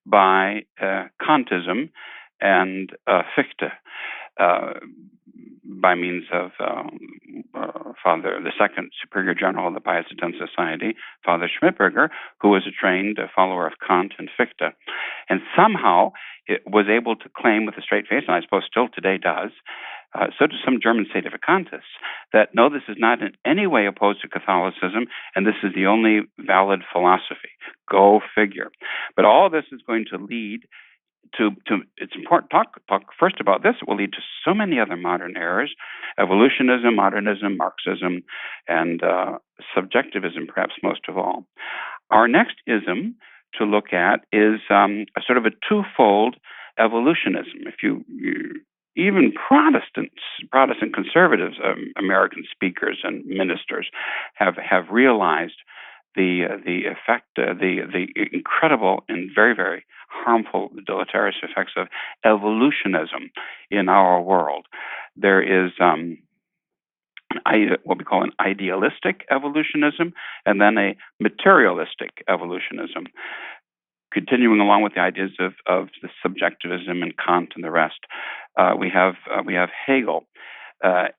by Kantism and Fichte, by means of Father, the second Superior General of the Pius X Society, Father Schmidberger, who was a trained follower of Kant and Fichte, and somehow it was able to claim with a straight face, and I suppose still today does, so do some German sedevacantists, that no, this is not in any way opposed to Catholicism, and this is the only valid philosophy. Go figure. But all this is going to lead to it's important to talk first about this. It will lead to so many other modern errors: evolutionism, modernism, Marxism, and subjectivism, perhaps most of all. Our next ism to look at is a sort of a twofold evolutionism. If you even Protestant conservatives, American speakers and ministers have realized the effect, the incredible and very, very harmful, deleterious effects of evolutionism in our world. There is what we call an idealistic evolutionism, and then a materialistic evolutionism. Continuing along with the ideas of the subjectivism and Kant and the rest, we have Hegel.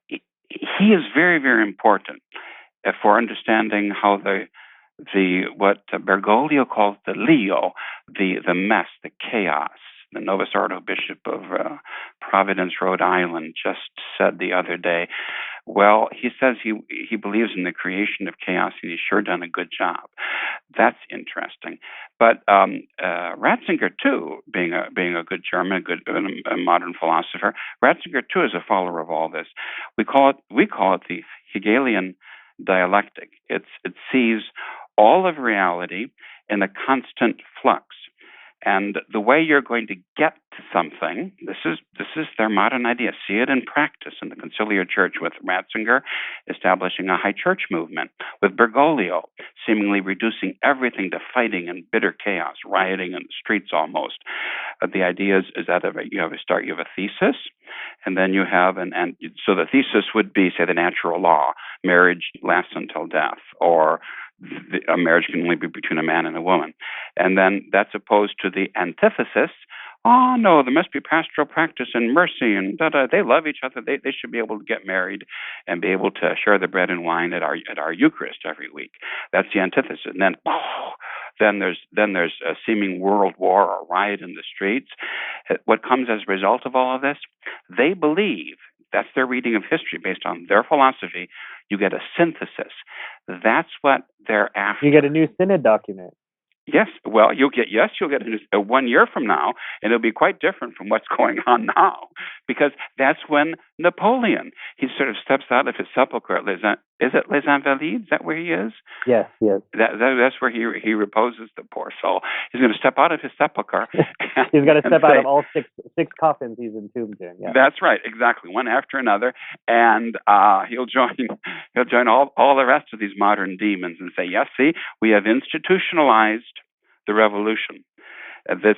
He is very, very important for understanding how what Bergoglio calls the Leo, the mess, the chaos. The Novus Ordo Bishop of Providence, Rhode Island, just said the other day, well, he says he believes in the creation of chaos, and he's sure done a good job. That's interesting. But Ratzinger, too, being a good German, a modern philosopher, Ratzinger, too, is a follower of all this. We call it the Hegelian dialectic. It sees all of reality in a constant flux. And the way you're going to get to something, this is their modern idea. See it in practice in the conciliar church, with Ratzinger establishing a high church movement, with Bergoglio seemingly reducing everything to fighting and bitter chaos, rioting in the streets almost. The idea is that you have a thesis, and then you have so the thesis would be, say, the natural law: marriage lasts until death, or a marriage can only be between a man and a woman. And then that's opposed to the antithesis: oh, no, there must be pastoral practice and mercy, and they love each other. They should be able to get married and be able to share the bread and wine at our Eucharist every week. That's the antithesis. And then there's a seeming world war or riot in the streets. What comes as a result of all of this? They believe, that's their reading of history based on their philosophy, you get a synthesis. That's what they're after. You get a new synod document. Yes, well, you'll get a 1 year from now, and it'll be quite different from what's going on now, because that's when Napoleon. He sort of steps out of his sepulcher at is it Les Invalides? Is that where he is? Yes, yes. That's where he reposes, the poor soul. He's going to step out of his sepulcher. He's got to step out of all six coffins he's entombed in. Yeah. That's right, exactly, one after another, and he'll join all the rest of these modern demons and say, yes, see, we have institutionalized the revolution. This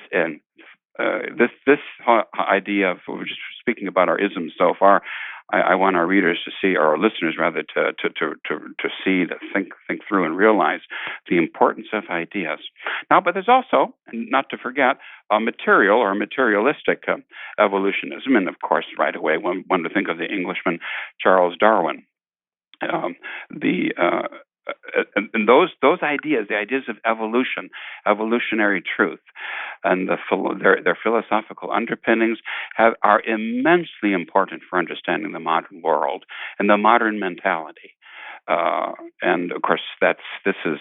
idea of, we're just speaking about our isms so far. I want our readers to see, or our listeners rather, to see, to think through and realize the importance of ideas. Now, but there's also, and not to forget, a material or materialistic evolutionism, and of course, right away, one to think of the Englishman Charles Darwin. And those ideas, the ideas of evolution, evolutionary truth, and their philosophical underpinnings are immensely important for understanding the modern world and the modern mentality. And of course, this is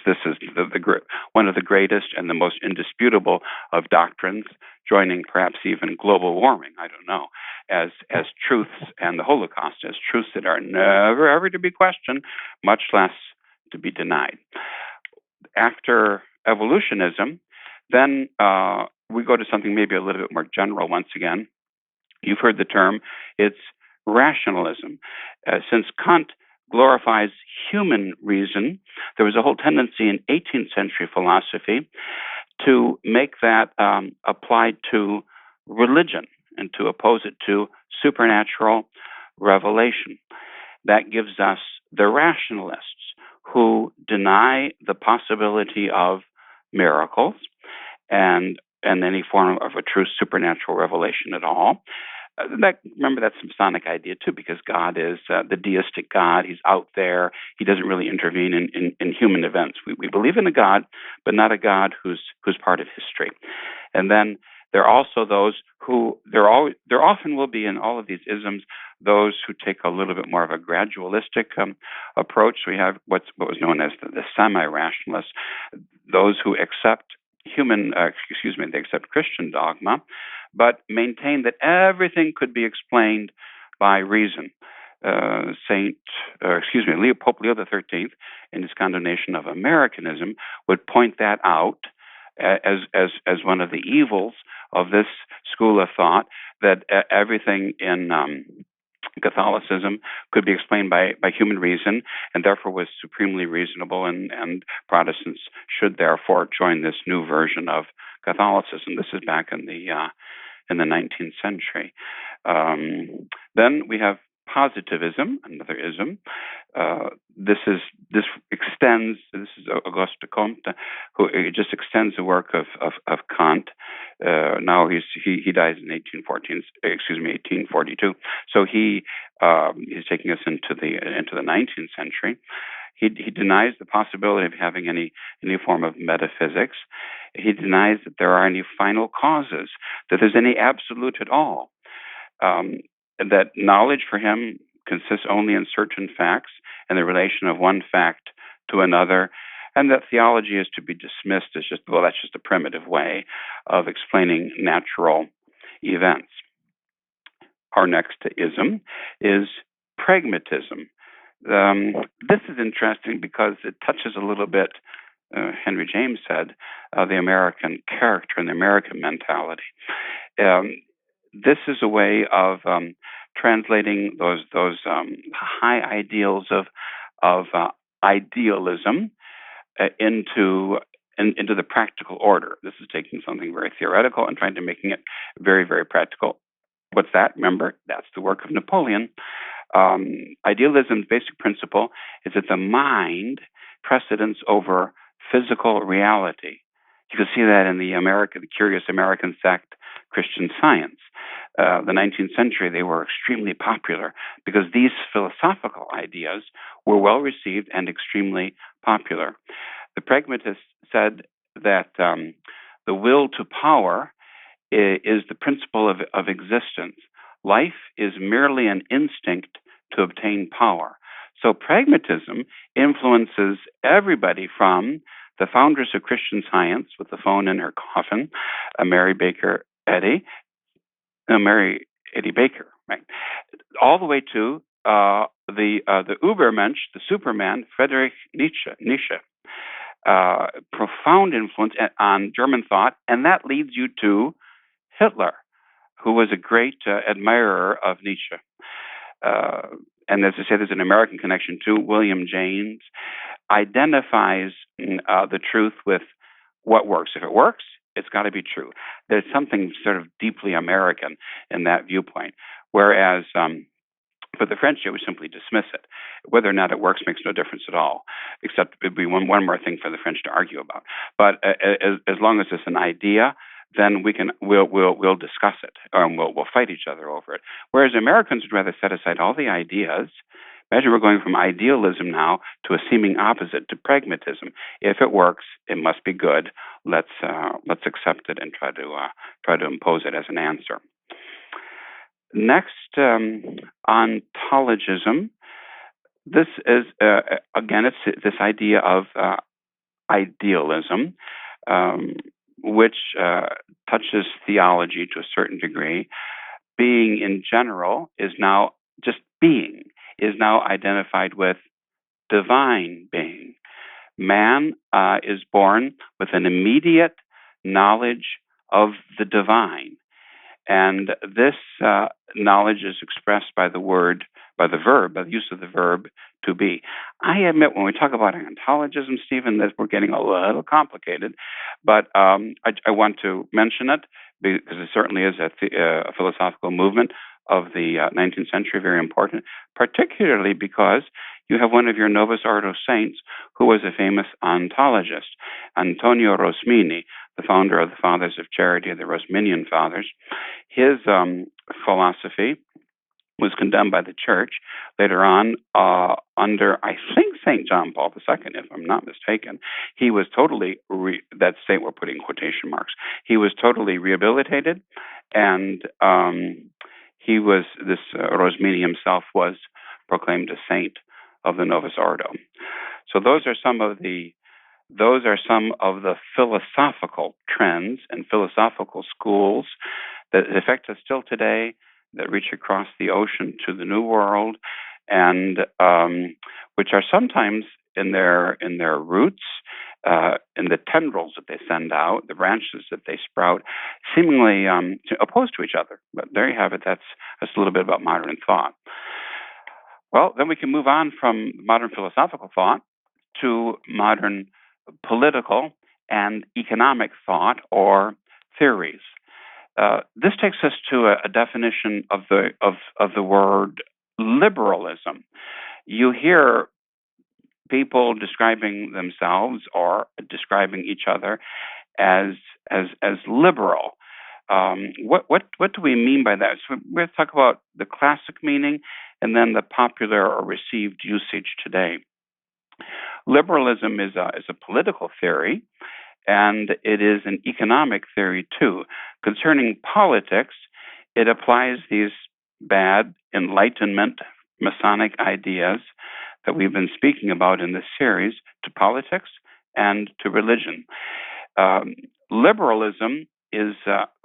one of the greatest and the most indisputable of doctrines, joining perhaps even global warming, I don't know, as truths, and the Holocaust as truths that are never ever to be questioned, much less to be denied. After evolutionism, then we go to something maybe a little bit more general once again. You've heard the term. It's rationalism. Since Kant glorifies human reason, there was a whole tendency in 18th century philosophy to make that applied to religion and to oppose it to supernatural revelation. That gives us the rationalists, who deny the possibility of miracles and any form of a true supernatural revelation at all. Remember, that's a Masonic idea too, because God is the deistic God. He's out there. He doesn't really intervene in human events. We believe in a God, but not a God who's part of history. And then there are also those who there often will be in all of these isms those who take a little bit more of a gradualistic approach. We have what was known as the semi-rationalists, those who accept they accept Christian dogma, but maintain that everything could be explained by reason. Pope Leo XIII, in his condemnation of Americanism, would point that out as one of the evils of this school of thought, that everything in Catholicism could be explained by human reason, and therefore was supremely reasonable, and Protestants should therefore join this new version of Catholicism. This is back in the 19th century. Then we have positivism, another ism. This is Auguste Comte, who just extends the work of Kant. Now he dies in 1842. So he's taking us into the 19th century. He denies the possibility of having any form of metaphysics. He denies that there are any final causes, that there's any absolute at all. That knowledge for him consists only in certain facts and the relation of one fact to another, and that theology is to be dismissed as that's just a primitive way of explaining natural events. Our next ism is pragmatism. This is interesting because it touches a little bit, Henry James said, the American character and the American mentality. This is a way of translating those high ideals of idealism into the practical order. This is taking something very theoretical and trying to making it very, very practical. What's that? Remember, that's the work of Napoleon. Idealism's basic principle is that the mind precedence over physical reality. You can see that in the curious American sect, Christian Science. The 19th century, they were extremely popular because these philosophical ideas were well received and extremely popular. The pragmatists said that the will to power is the principle of existence. Life is merely an instinct to obtain power. So pragmatism influences everybody from the founders of Christian Science with the phone in her coffin, Mary Baker Eddy, Eddie Baker, right? All the way to the Übermensch, the Superman, Friedrich Nietzsche. Profound influence on German thought, and that leads you to Hitler, who was a great admirer of Nietzsche. And as I say, there's an American connection too. William James identifies the truth with what works. If it works, it's got to be true. There's something sort of deeply American in that viewpoint. Whereas for the French, they would simply dismiss it. Whether or not it works makes no difference at all, except it'd be one more thing for the French to argue about. But as long as it's an idea, then we'll discuss it, or we'll fight each other over it. Whereas Americans would rather set aside all the ideas. Imagine we're going from idealism now to a seeming opposite, to pragmatism. If it works, it must be good. Let's accept it and try to impose it as an answer. Next, ontologism. This is again, it's this idea of idealism, which touches theology to a certain degree. Being in general is now just being, is now identified with divine being. Man is born with an immediate knowledge of the divine. And this knowledge is expressed by the use of the verb to be. I admit when we talk about ontologism, Stephen, that we're getting a little complicated, but I want to mention it because it certainly is a philosophical movement of the 19th century, very important, particularly because you have one of your Novus Ordo saints who was a famous ontologist, Antonio Rosmini, the founder of the Fathers of Charity, the Rosminian Fathers. His philosophy was condemned by the Church later on under, I think, St. John Paul II, if I'm not mistaken. He was totally, that saint we're putting quotation marks, he was totally rehabilitated, and Rosmini himself was proclaimed a saint of the Novus Ordo. So those are some of the philosophical trends and philosophical schools that affect us still today, that reach across the ocean to the New World, and which are sometimes in their roots, in the tendrils that they send out, the branches that they sprout, seemingly opposed to each other. But there you have it. That's a little bit about modern thought. Well, then we can move on from modern philosophical thought to modern political and economic thought or theories. This takes us to a definition of the word liberalism. You hear people describing themselves or describing each other as liberal. What do we mean by that? So we're going to talk about the classic meaning and then the popular or received usage today. Liberalism is a political theory, and it is an economic theory too. Concerning politics, it applies these bad Enlightenment Masonic ideas that we've been speaking about in this series to politics and to religion.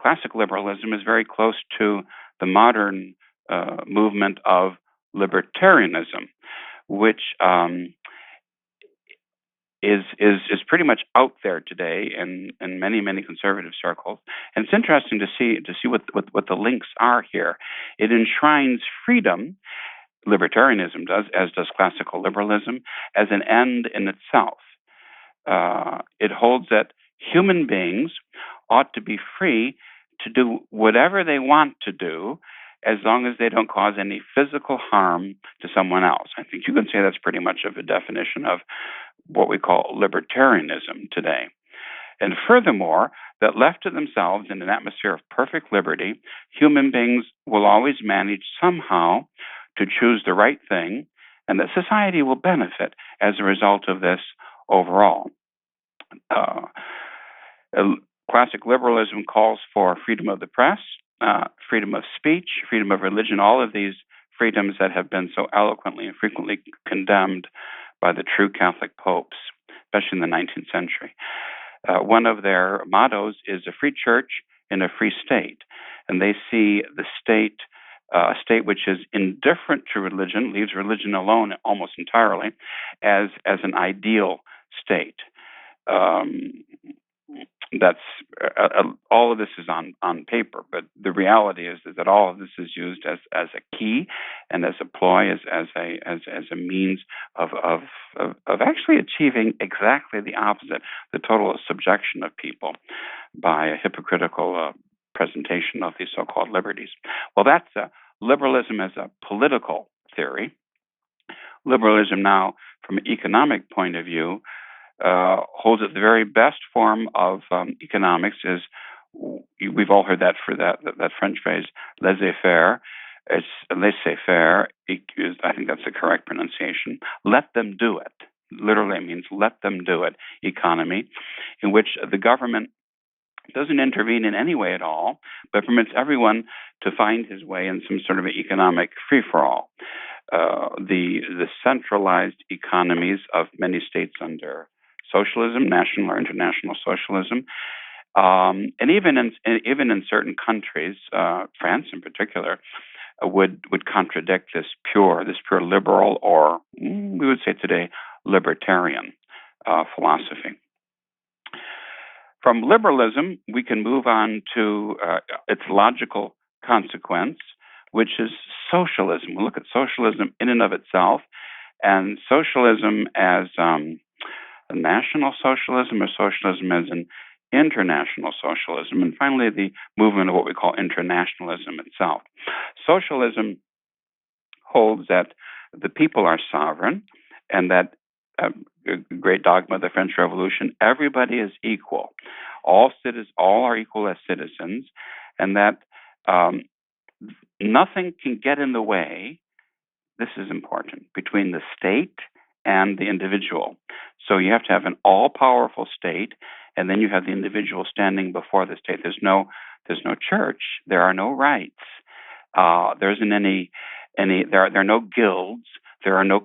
Classic liberalism is very close to the modern movement of libertarianism, which is pretty much out there today in many conservative circles. And it's interesting to see what the links are here. It enshrines freedom, libertarianism does, as does classical liberalism, as an end in itself. It holds that human beings ought to be free to do whatever they want to do as long as they don't cause any physical harm to someone else. I think you can say that's pretty much of a definition of what we call libertarianism today. And furthermore, that left to themselves in an atmosphere of perfect liberty, human beings will always manage somehow to choose the right thing, and that society will benefit as a result of this overall. Classic liberalism calls for freedom of the press, freedom of speech, freedom of religion, all of these freedoms that have been so eloquently and frequently condemned by the true Catholic popes, especially in the 19th century. One of their mottos is a free church in a free state, and they see the state a state which is indifferent to religion, leaves religion alone almost entirely, as an ideal state. That's all of this is on paper, but the reality is that all of this is used as a key and as a ploy, as a means of actually achieving exactly the opposite, the total subjection of people by a hypocritical presentation of these so-called liberties. Well, that's liberalism as a political theory. Liberalism now, from an economic point of view, holds that the very best form of economics is, we've all heard that French phrase, laissez-faire. It's laissez-faire. I think that's the correct pronunciation. Let them do it. Literally, it means let them do it. Economy, in which the government doesn't intervene in any way at all, but permits everyone to find his way in some sort of economic free-for-all. The centralized economies of many states under socialism, national or international socialism, and even in certain countries, France in particular, would contradict this pure liberal, or we would say today libertarian philosophy. From liberalism, we can move on to its logical consequence, which is socialism. We'll look at socialism in and of itself, and socialism as a national socialism, or socialism as an international socialism, and finally the movement of what we call internationalism itself. Socialism holds that the people are sovereign, and that great dogma of the French Revolution, everybody is equal. All are equal as citizens, and that nothing can get in the way, this is important, between the state and the individual. So you have to have an all-powerful state, and then you have the individual standing before the state. There's no church. There are no rights. There are no guilds. There are no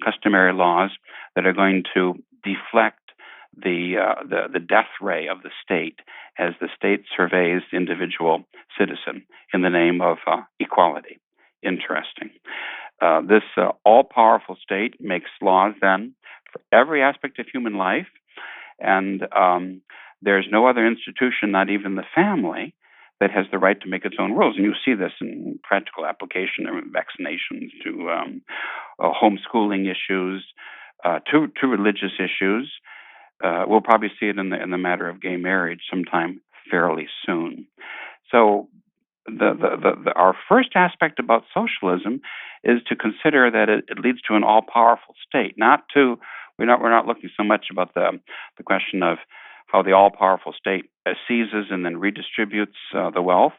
customary laws that are going to deflect the death ray of the state as the state surveys the individual citizen in the name of equality. Interesting. This all-powerful state makes laws then for every aspect of human life, and there's no other institution, not even the family, that has the right to make its own rules. And you see this in practical application of vaccinations to homeschooling issues, to religious issues. We'll probably see it in the matter of gay marriage sometime fairly soon. So our first aspect about socialism is to consider that it leads to an all-powerful state. We're not looking so much about the question of how the all-powerful state seizes and then redistributes the wealth.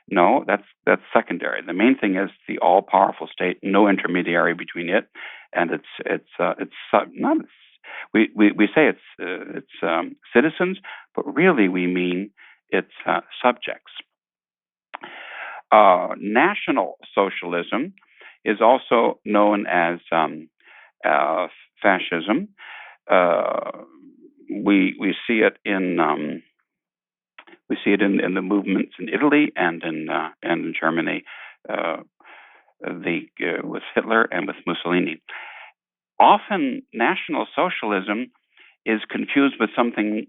No, that's secondary. The main thing is the all-powerful state, no intermediary between it and we say it's citizens, but really we mean its subjects. National socialism is also known as fascism. We see it in the movements in Italy and in Germany, with Hitler and with Mussolini. Often, National Socialism is confused with something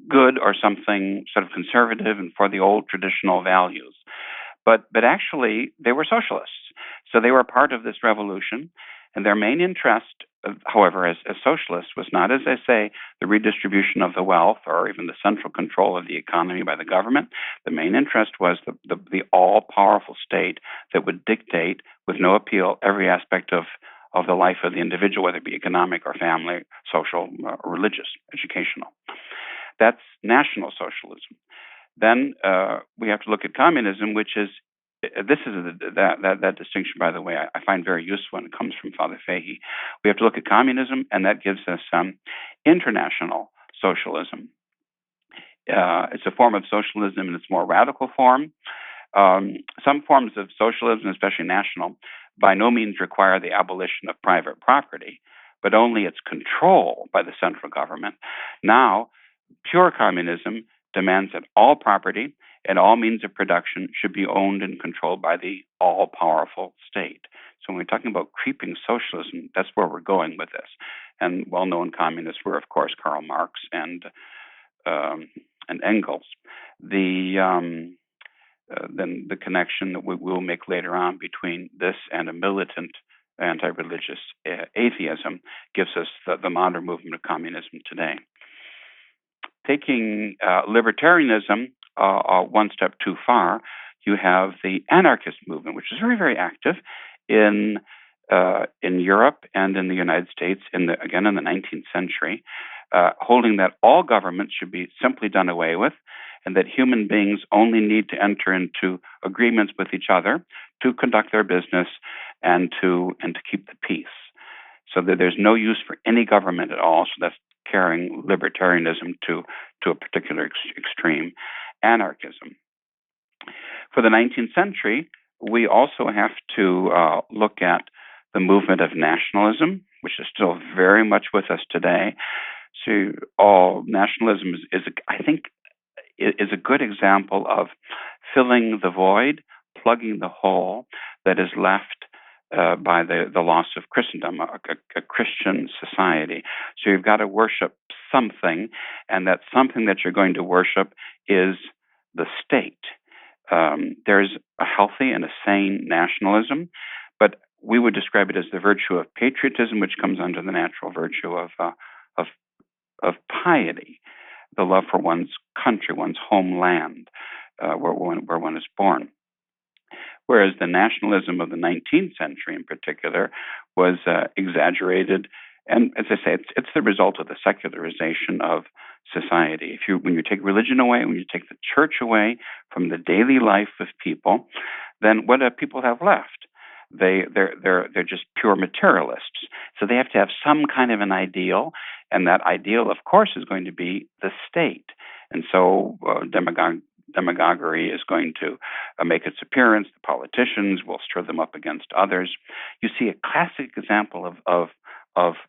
good or something sort of conservative and for the old traditional values. But actually, they were socialists. So they were part of this revolution. And their main interest, however, as socialists, was not, as I say, the redistribution of the wealth or even the central control of the economy by the government. The main interest was the all-powerful state that would dictate, with no appeal, every aspect of the life of the individual, whether it be economic or family, social, or religious, educational. That's National Socialism. Then we have to look at communism, which is, this is that distinction, by the way, I find very useful when it comes from Father Fahey. We have to look at communism, and that gives us international socialism. It's a form of socialism in its more radical form. Some forms of socialism, especially national, by no means require the abolition of private property, but only its control by the central government. Now, pure communism demands that all property, and all means of production should be owned and controlled by the all-powerful state. So when we're talking about creeping socialism, that's where we're going with this. And well-known communists were, of course, Karl Marx and Engels. Then the connection that we will make later on between this and a militant anti-religious atheism gives us the modern movement of communism today. Taking libertarianism one step too far, you have the anarchist movement, which is very, very active in Europe and in the United States, again in the 19th century, holding that all governments should be simply done away with, and that human beings only need to enter into agreements with each other to conduct their business and to keep the peace. So that there's no use for any government at all. So that's carrying libertarianism to a particular extreme, anarchism. For the 19th century, we also have to look at the movement of nationalism, which is still very much with us today. So all nationalism is I think, is a good example of filling the void, plugging the hole that is left by the loss of Christendom, a Christian society. So you've got to worship something, and that something that you're going to worship is the state. There's a healthy and a sane nationalism, but we would describe it as the virtue of patriotism, which comes under the natural virtue of piety, the love for one's country, one's homeland, where one is born. Whereas the nationalism of the 19th century in particular was exaggerated. And as I say, it's the result of the secularization of society. When you take religion away, when you take the church away from the daily life of people, then what do people have left? They're just pure materialists. So they have to have some kind of an ideal, and that ideal, of course, is going to be the state. And so demagoguery is going to make its appearance. The politicians will stir them up against others. You see a classic example of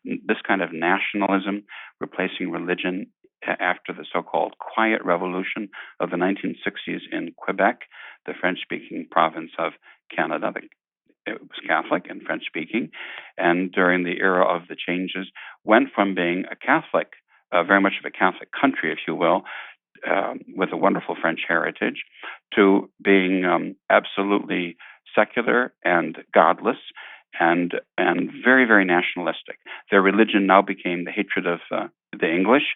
this kind of nationalism replacing religion after the so-called Quiet Revolution of the 1960s in Quebec, the French-speaking province of Canada. It was Catholic and French-speaking, and during the era of the changes, went from being a Catholic, very much of a Catholic country, if you will, with a wonderful French heritage, to being absolutely secular and godless and very, very nationalistic. Their religion now became the hatred of the English.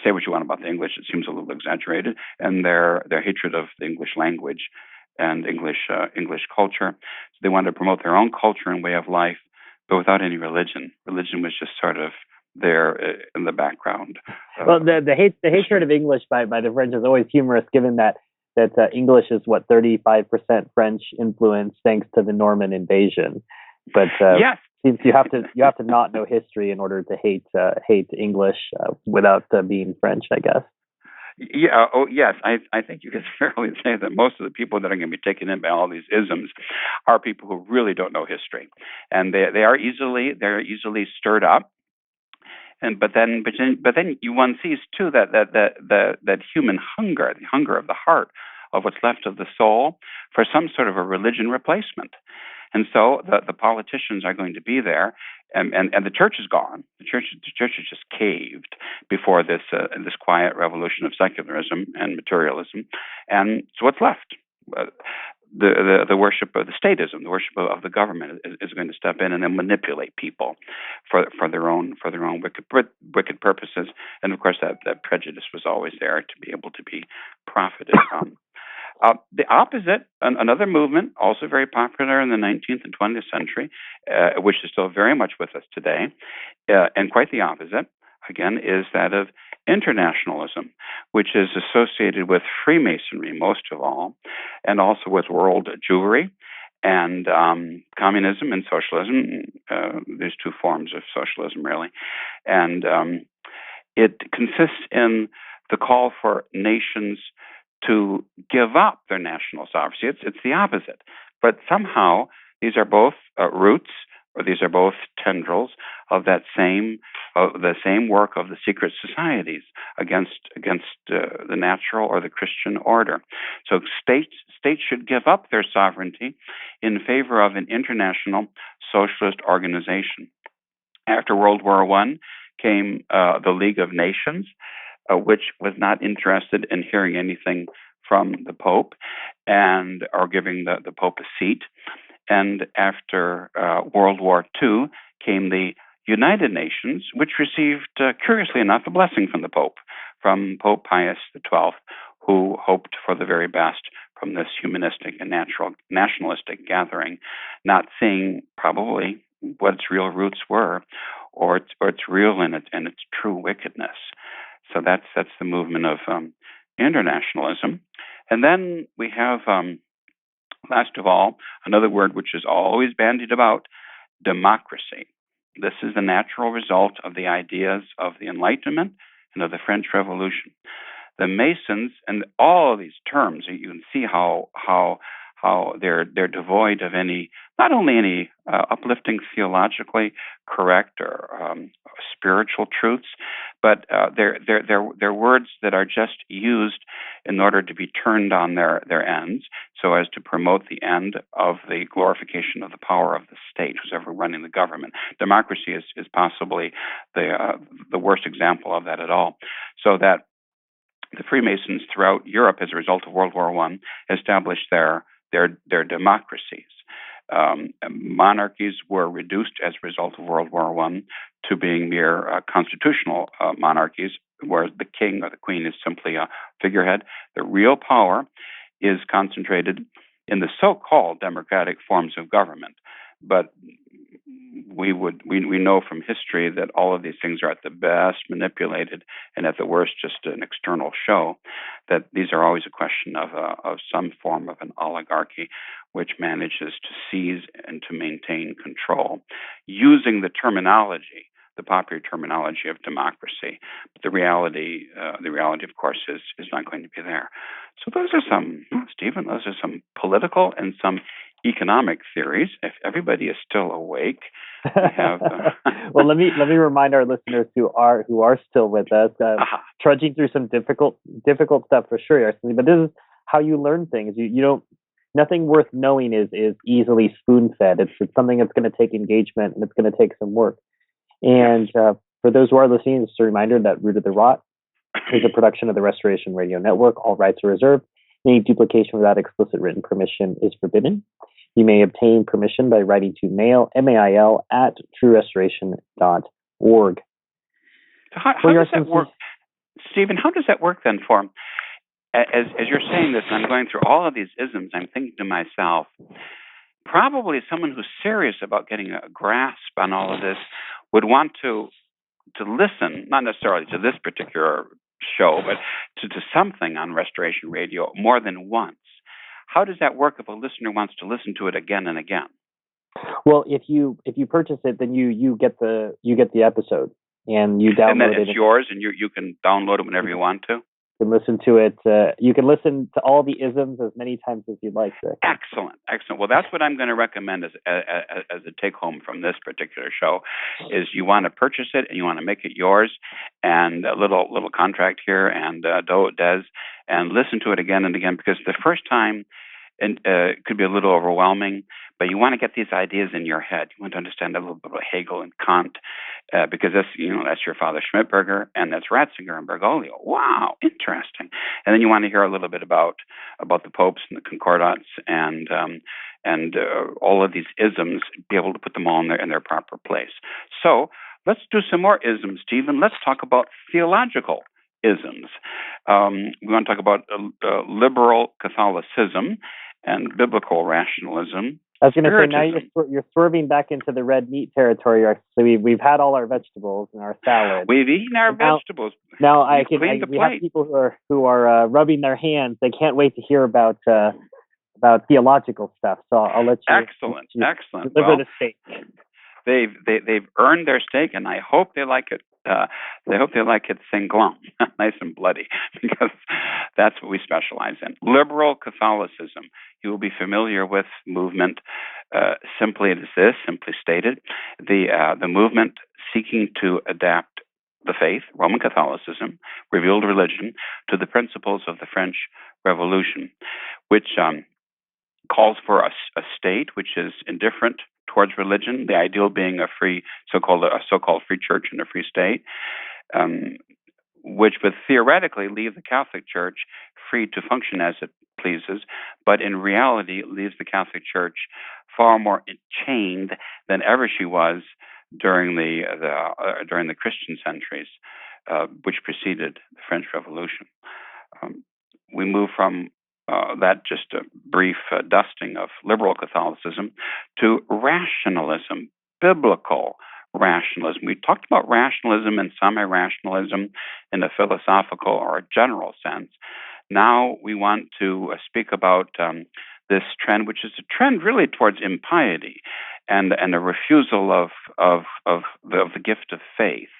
Say what you want about the English, it seems a little exaggerated, and their hatred of the English language and English culture. So they wanted to promote their own culture and way of life, but without any religion. Religion was just sort of there in the background. Well, the hatred of English by the French is always humorous, given that English is 35% French influence thanks to the Norman invasion. But yes. Since you have to not know history in order to hate English without being French, I guess. Yeah. Oh, yes. I think you can fairly say that most of the people that are going to be taken in by all these isms are people who really don't know history, and they are easily stirred up. But then one sees too that human hunger, the hunger of the heart, of what's left of the soul, for some sort of a religion replacement. And so the politicians are going to be there, and the church is gone. The church is just caved before this quiet revolution of secularism and materialism. And so what's left? The worship of the statism, the worship of the government is going to step in and then manipulate people for their own wicked purposes. And of course, that prejudice was always there to be able to be profited from. The opposite, another movement, also very popular in the 19th and 20th century, which is still very much with us today, and quite the opposite, again, is that of internationalism, which is associated with Freemasonry most of all, and also with world Jewry and communism and socialism. There's two forms of socialism, really. And it consists in the call for nations to give up their national sovereignty. It's the opposite. But somehow these are both roots or these are both tendrils of that same the same work of the secret societies against the natural or the Christian order. So states should give up their sovereignty in favor of an international socialist organization. After World War I came the League of Nations, which was not interested in hearing anything from the Pope or giving the Pope a seat. And after World War II came the United Nations, which received, curiously enough, a blessing from the Pope, from Pope Pius XII, who hoped for the very best from this humanistic and nationalistic gathering, not seeing probably what its real roots were, or its real and its true wickedness. So that's the movement of internationalism. And then we have, last of all, another word which is always bandied about, democracy. This is the natural result of the ideas of the Enlightenment and of the French Revolution. The Masons, and all of these terms, you can see how they're devoid of not only any uplifting, theologically correct or spiritual truths, but they're words that are just used in order to be turned on their ends, so as to promote the end of the glorification of the power of the state, who's ever running the government. Democracy is possibly the worst example of that at all. So that the Freemasons throughout Europe, as a result of World War I, established their democracies. Monarchies were reduced as a result of World War I to being mere constitutional monarchies, where the king or the queen is simply a figurehead. The real power is concentrated in the so-called democratic forms of government, but we know from history that all of these things are at the best manipulated, and at the worst just an external show. That these are always a question of some form of an oligarchy, which manages to seize and to maintain control using the popular terminology of democracy. But the reality, of course, is not going to be there. So those are some, Stephen. Those are some political and some economic theories. If everybody is still awake, we have. Well, let me remind our listeners who are still with us, trudging through some difficult stuff for sure. But this is how you learn things. You don't. Nothing worth knowing is easily spoon-fed. It's something that's going to take engagement, and it's going to take some work. And for those who are listening, it's a reminder that Root of the Rot is a production of the Restoration Radio Network. All rights are reserved. Any duplication without explicit written permission is forbidden. You may obtain permission by writing to mail, MAIL, at truerestoration.org. So how does that work? Stephen, how does that work then for him? As you're saying this, and I'm going through all of these isms, I'm thinking to myself, probably someone who's serious about getting a grasp on all of this would want to listen, not necessarily to this particular show, but to something on Restoration Radio more than once. How does that work if a listener wants to listen to it again and again? Well, if you purchase it, then you get the episode, and you download it. And then it's yours, and you can download it whenever you want to. You can listen to it. You can listen to all the isms as many times as you'd like to. Excellent. Well, that's what I'm going to recommend as a take home from this particular show. Is you want to purchase it and you want to make it yours, and a little contract here and Des, and listen to it again and again, because the first time it could be a little overwhelming, but you want to get these ideas in your head. You want to understand a little bit about Hegel and Kant, because that's your Father Schmidberger, and that's Ratzinger and Bergoglio. Wow, interesting. And then you want to hear a little bit about the popes and the concordats and all of these isms, be able to put them all in their proper place. So let's do some more isms, Stephen. Let's talk about theological isms. We want to talk about liberal Catholicism and biblical rationalism. I was going to say, now you're swerving back into the red meat territory. So we've had all our vegetables and our salad. We've eaten our vegetables. Now we have people who are rubbing their hands. They can't wait to hear about theological stuff. So I'll let you. Excellent. Deliver the steak. They've earned their steak, and I hope they like it. They hope they like it singlant, nice and bloody, because that's what we specialize in. Liberal Catholicism. You will be familiar with movement Simply, it is this, simply stated, the movement seeking to adapt the faith, Roman Catholicism, revealed religion, to the principles of the French Revolution, which calls for a state which is indifferent towards religion, the ideal being a so-called free church and a free state, which would theoretically leave the Catholic Church free to function as it pleases, but in reality leaves the Catholic Church far more chained than ever she was during the Christian centuries, which preceded the French Revolution. We move from that just a brief dusting of liberal Catholicism to rationalism, biblical rationalism. We talked about rationalism and semi-rationalism in a philosophical or a general sense. Now we want to speak about this trend, which is a trend really towards impiety and a refusal of the gift of faith,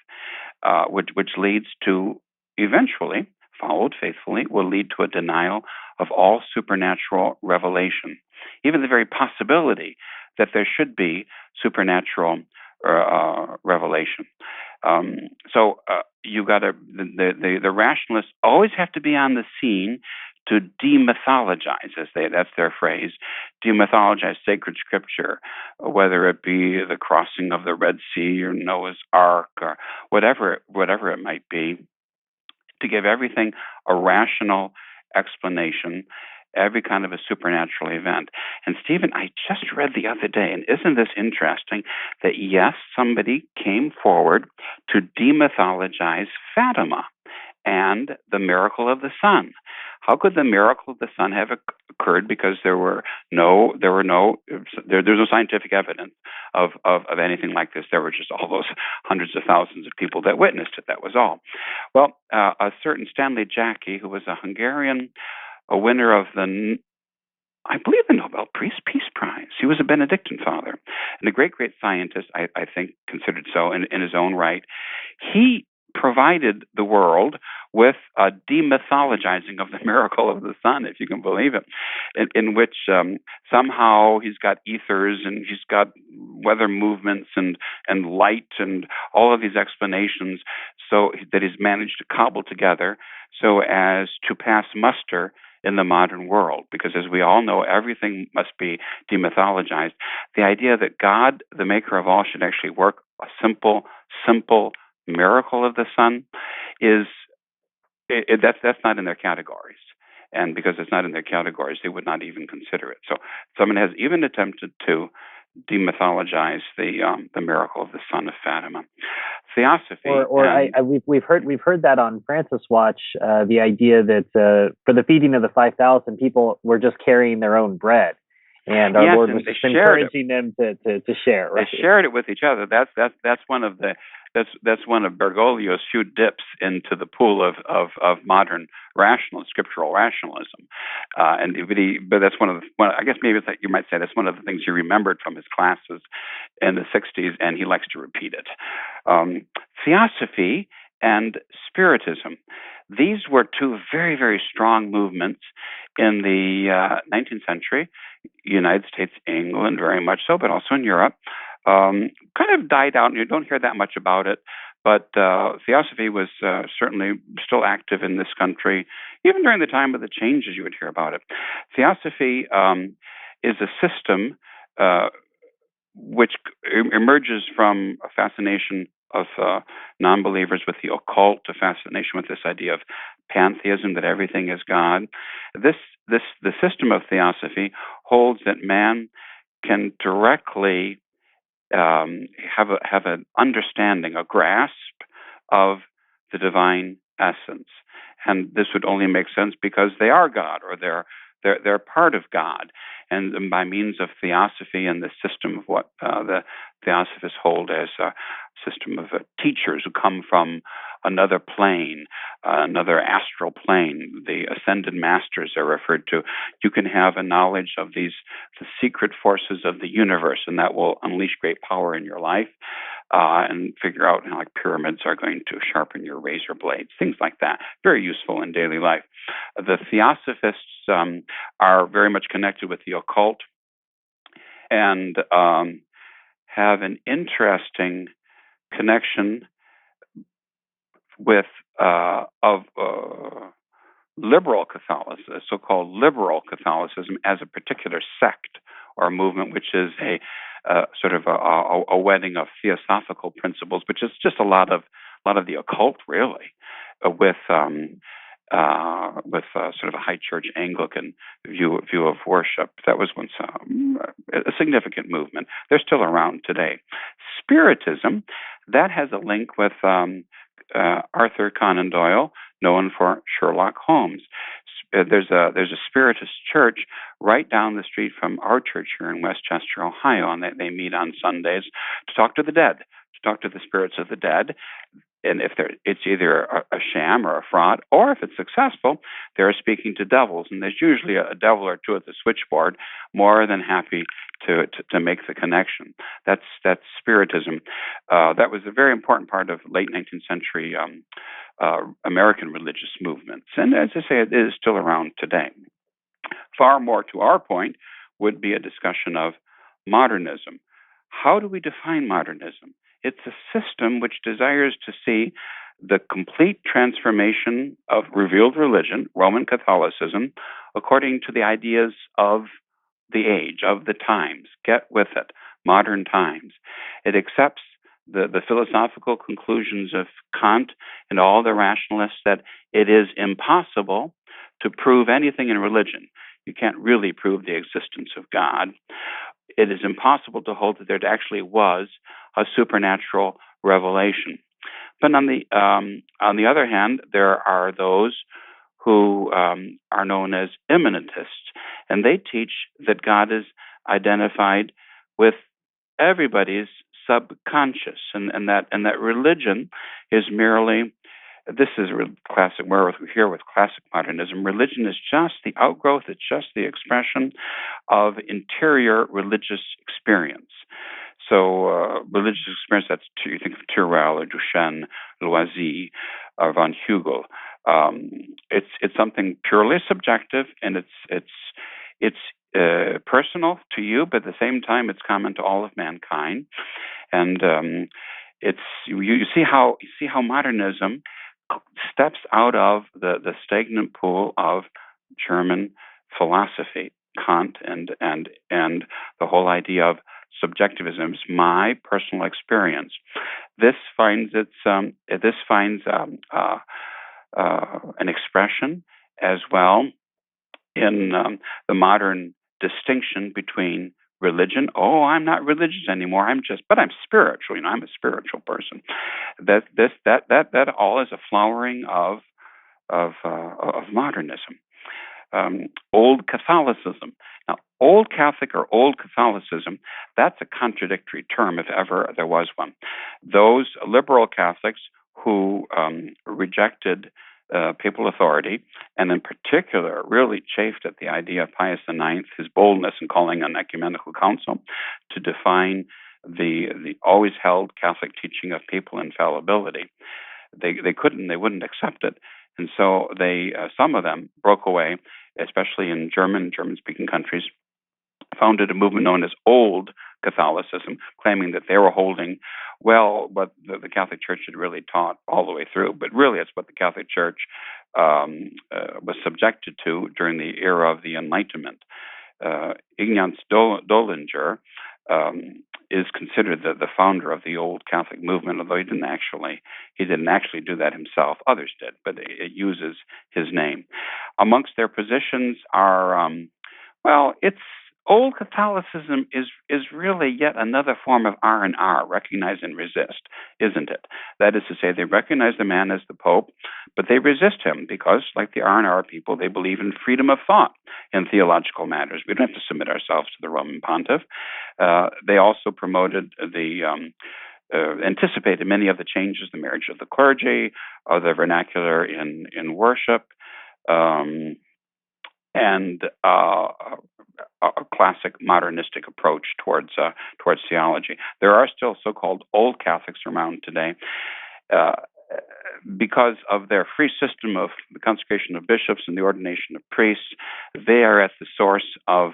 which leads to eventually, followed faithfully, will lead to a denial of all supernatural revelation, even the very possibility that there should be supernatural revelation. So you got the rationalists always have to be on the scene to demythologize, that's their phrase, demythologize sacred scripture, whether it be the crossing of the Red Sea or Noah's Ark or whatever it might be, to give everything a rational explanation, every kind of a supernatural event. And Stephen, I just read the other day, and isn't this interesting, that yes, somebody came forward to demythologize Fatima and the miracle of the sun. How could the miracle of the sun have occurred? Because there's no scientific evidence of anything like this. There were just all those hundreds of thousands of people that witnessed it. That was all. Well, a certain Stanley Jackie, who was a Hungarian, a winner of I believe the Nobel Peace Prize. He was a Benedictine father and a great scientist, I think, considered so in his own right. He provided the world with a demythologizing of the miracle of the sun, if you can believe it, in which somehow he's got ethers and he's got weather movements and light and all of these explanations, so that he's managed to cobble together so as to pass muster in the modern world. Because as we all know, everything must be demythologized. The idea that God, the maker of all, should actually work a simple miracle of the sun that's not in their categories. And because it's not in their categories, they would not even consider it. So someone has even attempted to demythologize the miracle of the sun of Fatima. Theosophy, we've heard that on Francis Watch, the idea that for the feeding of the 5,000 people were just carrying their own bread, and our Lord was just encouraging them to share. Right? They shared it with each other. That's one of Bergoglio's few dips into the pool of modern scriptural rationalism, but that's I guess maybe it's like you might say that's one of the things he remembered from his classes in the 60s, and he likes to repeat it. Theosophy and Spiritism. These were two very, very strong movements in the 19th century, United States, England, very much so, but also in Europe. Kind of died out, and you don't hear that much about it. But Theosophy was certainly still active in this country, even during the time of the changes. You would hear about it. Theosophy is a system which emerges from a fascination of non-believers with the occult, a fascination with this idea of pantheism, that everything is God. The system of Theosophy holds that man can directly have an understanding, a grasp of the divine essence, and this would only make sense because they are God, or they're part of God, and by means of Theosophy and the system of what the Theosophists hold as a system of teachers who come from another plane, another astral plane. The ascended masters are referred to. You can have a knowledge of the secret forces of the universe, and that will unleash great power in your life, and figure out how pyramids are going to sharpen your razor blades, things like that. Very useful in daily life. The Theosophists are very much connected with the occult, and have an interesting connection with liberal Catholicism, so-called liberal Catholicism, as a particular sect or movement, which is a sort of a wedding of theosophical principles, which is just a lot of the occult, really, with sort of a high church Anglican view of worship. That was once a significant movement. They're still around today. Spiritism, that has a link with Arthur Conan Doyle, known for Sherlock Holmes. There's a Spiritist church right down the street from our church here in Westchester, Ohio, and they meet on Sundays to talk to the dead, to talk to the spirits of the dead. And if it's either a sham or a fraud, or if it's successful, they're speaking to devils, and there's usually a devil or two at the switchboard, more than happy to make the connection. That's Spiritism. That was a very important part of late 19th century American religious movements, and as I say, it is still around today. Far more to our point would be a discussion of modernism. How do we define modernism? It's a system which desires to see the complete transformation of revealed religion, Roman Catholicism, according to the ideas of the age, of the times. Get with it, modern times. It accepts the philosophical conclusions of Kant and all the rationalists that it is impossible to prove anything in religion. You can't really prove the existence of God. It is impossible to hold that there actually was a supernatural revelation. But on the other hand, there are those who are known as immanentists, and they teach that God is identified with everybody's subconscious, and that religion is merely, this is classic, where we're here with classic modernism, religion is just the outgrowth, it's just the expression of interior religious experience. So religious experience, that's, you think of Tyrrell or Duchenne, Loisy, or von Hugel. It's something purely subjective, and it's personal to you, but at the same time, it's common to all of mankind. And it's you see how modernism steps out of the stagnant pool of German philosophy, Kant, and the whole idea of subjectivism is my personal experience. This finds an expression as well in the modern distinction between religion. Oh, I'm not religious anymore. But I'm spiritual. I'm a spiritual person. That all is a flowering of modernism. Old Catholicism. Now, Old Catholic or Old Catholicism, that's a contradictory term if ever there was one. Those liberal Catholics who rejected papal authority, and in particular really chafed at the idea of Pius IX, his boldness in calling an ecumenical council to define the always held Catholic teaching of papal infallibility. They wouldn't accept it. And so some of them broke away, especially in German-speaking countries, founded a movement known as Old Catholicism, claiming that they were holding, well, what the Catholic Church had really taught all the way through. But really, it's what the Catholic Church was subjected to during the era of the Enlightenment. Ignaz Dolinger is considered the founder of the Old Catholic movement, although he didn't actually do that himself. Others did, but it uses his name. Amongst their positions are, it's Old Catholicism is really yet another form of R&R, recognize and resist, isn't it? That is to say, they recognize the man as the Pope, but they resist him because, like the R&R people, they believe in freedom of thought in theological matters. We don't have to submit ourselves to the Roman Pontiff. They also promoted anticipated many of the changes, the marriage of the clergy, the vernacular in worship, and a classic modernistic approach towards theology. There are still so-called Old Catholics around today. Because of their free system of the consecration of bishops and the ordination of priests, they are at the source of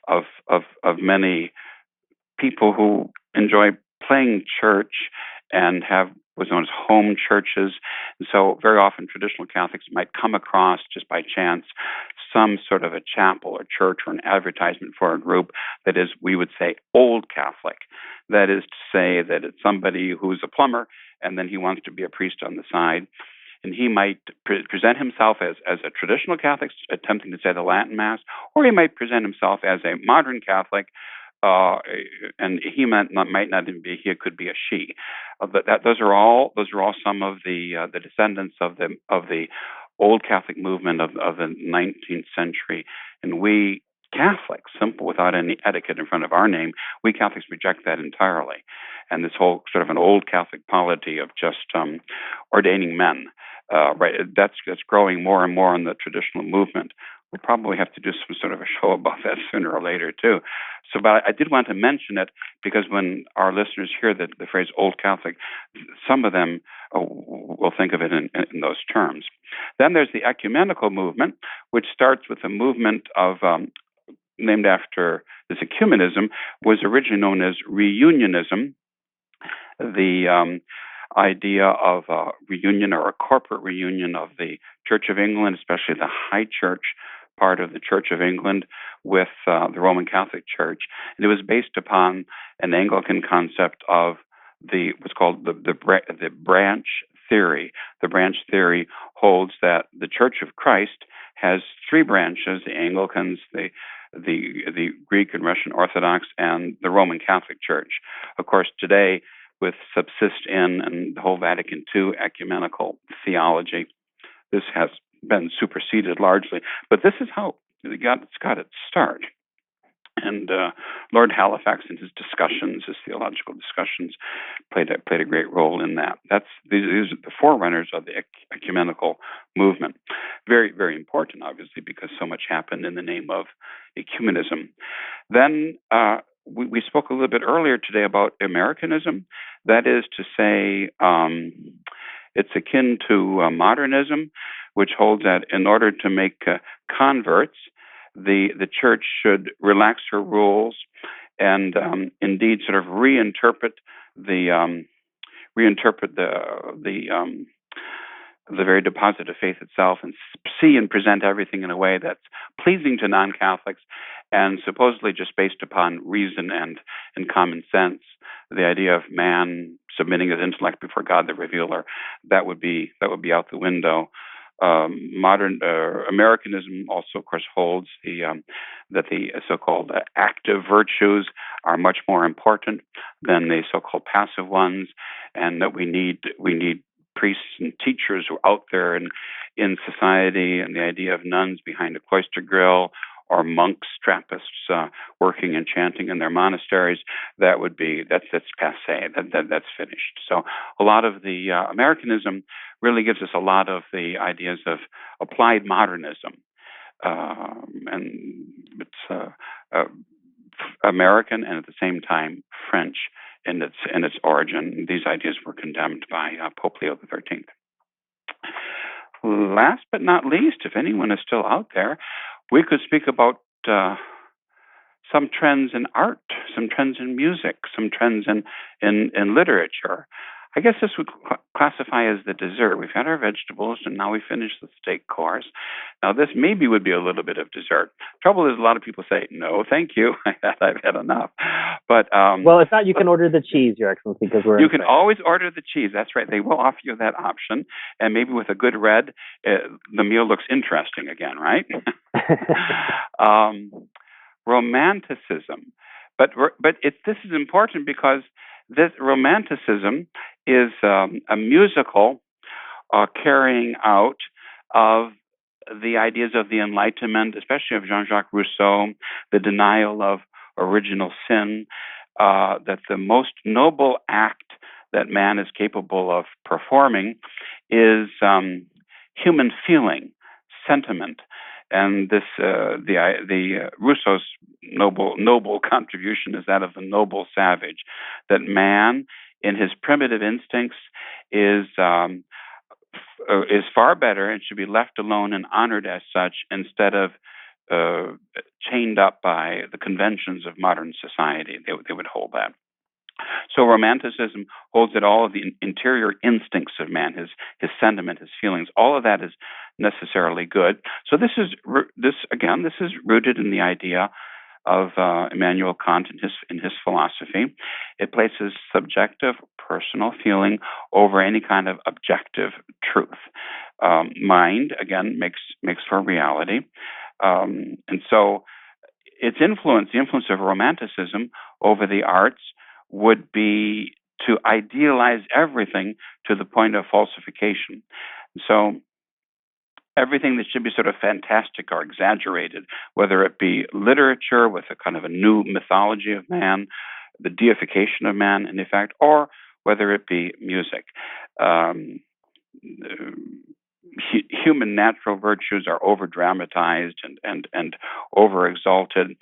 of many people who enjoy playing church and have what's known as home churches. And so very often traditional Catholics might come across just by chance some sort of a chapel or church or an advertisement for a group that is, we would say, old Catholic. That is to say that it's somebody who's a plumber and then he wants to be a priest on the side. And he might present himself as a traditional Catholic attempting to say the Latin Mass, or he might present himself as a modern Catholic, and he might not even be he. It could be a she. But those are all some of the descendants of the old Catholic movement of the 19th century. And we Catholics, simple, without any etiquette in front of our name, we Catholics reject that entirely. And this whole sort of an old Catholic polity of just ordaining men, right? That's growing more and more in the traditional movement. We'll probably have to do some sort of a show about that sooner or later too. So, but I did want to mention it because when our listeners hear the phrase "old Catholic," some of them will think of it in those terms. Then there's the ecumenical movement, which starts with a movement of named after this ecumenism, was originally known as reunionism. The idea of a reunion or a corporate reunion of the Church of England, especially the High Church part of the Church of England, with the Roman Catholic Church. And it was based upon an Anglican concept of what's called the branch theory. The branch theory holds that the Church of Christ has three branches: the Anglicans, the Greek and Russian Orthodox, and the Roman Catholic Church. Of course, today, with subsist in and the whole Vatican II ecumenical theology, this has been superseded largely. But this is how it's got its start. And Lord Halifax, in his discussions, his theological discussions, played a great role in that. These are the forerunners of the ecumenical movement. Very, very important, obviously, because so much happened in the name of ecumenism. Then we spoke a little bit earlier today about Americanism. That is to say, it's akin to modernism, which holds that in order to make converts, the church should relax her rules and indeed sort of reinterpret the very deposit of faith itself, and see and present everything in a way that's pleasing to non-Catholics and supposedly just based upon reason and common sense. The idea of man submitting his intellect before God the revealer, that would be out the window. Modern Americanism also, of course, holds that the so-called active virtues are much more important than the so-called passive ones, and that we need priests and teachers who are out there in society, and the idea of nuns behind a cloister grill or monks, Trappists, working and chanting in their monasteries, that's passé. That's finished. So a lot of the Americanism really gives us a lot of the ideas of applied modernism, and it's American and at the same time French in its origin. These ideas were condemned by Pope Leo XIII. Last but not least, if anyone is still out there, we could speak about some trends in art, some trends in music, some trends in literature. I guess this would classify as the dessert. We've had our vegetables, and now we finish the steak course. Now, this maybe would be a little bit of dessert. Trouble is, a lot of people say, no, thank you. I've had enough. But well, if not, you can order the cheese, Your Excellency, because you can always order the cheese. That's right. They will offer you that option. And maybe with a good red, the meal looks interesting again, right? Romanticism. But this is important because this romanticism is a musical carrying out of the ideas of the Enlightenment, especially of Jean-Jacques Rousseau, the denial of original sin, that the most noble act that man is capable of performing is human feeling, sentiment. And this, the Rousseau's noble contribution is that of the noble savage, that man, in his primitive instincts, is far better and should be left alone and honored as such, instead of chained up by the conventions of modern society. They would hold that. So Romanticism holds that all of the interior instincts of man, his sentiment, his feelings, all of that is necessarily good. So this is rooted in the idea of Immanuel Kant in his philosophy. It places subjective, personal feeling over any kind of objective truth. Mind, again, makes for reality, and so its influence, the influence of Romanticism over the arts, would be to idealize everything to the point of falsification. So everything that should be sort of fantastic or exaggerated, whether it be literature with a kind of a new mythology of man, the deification of man, in effect, or whether it be music. Human natural virtues are over dramatized and over exalted.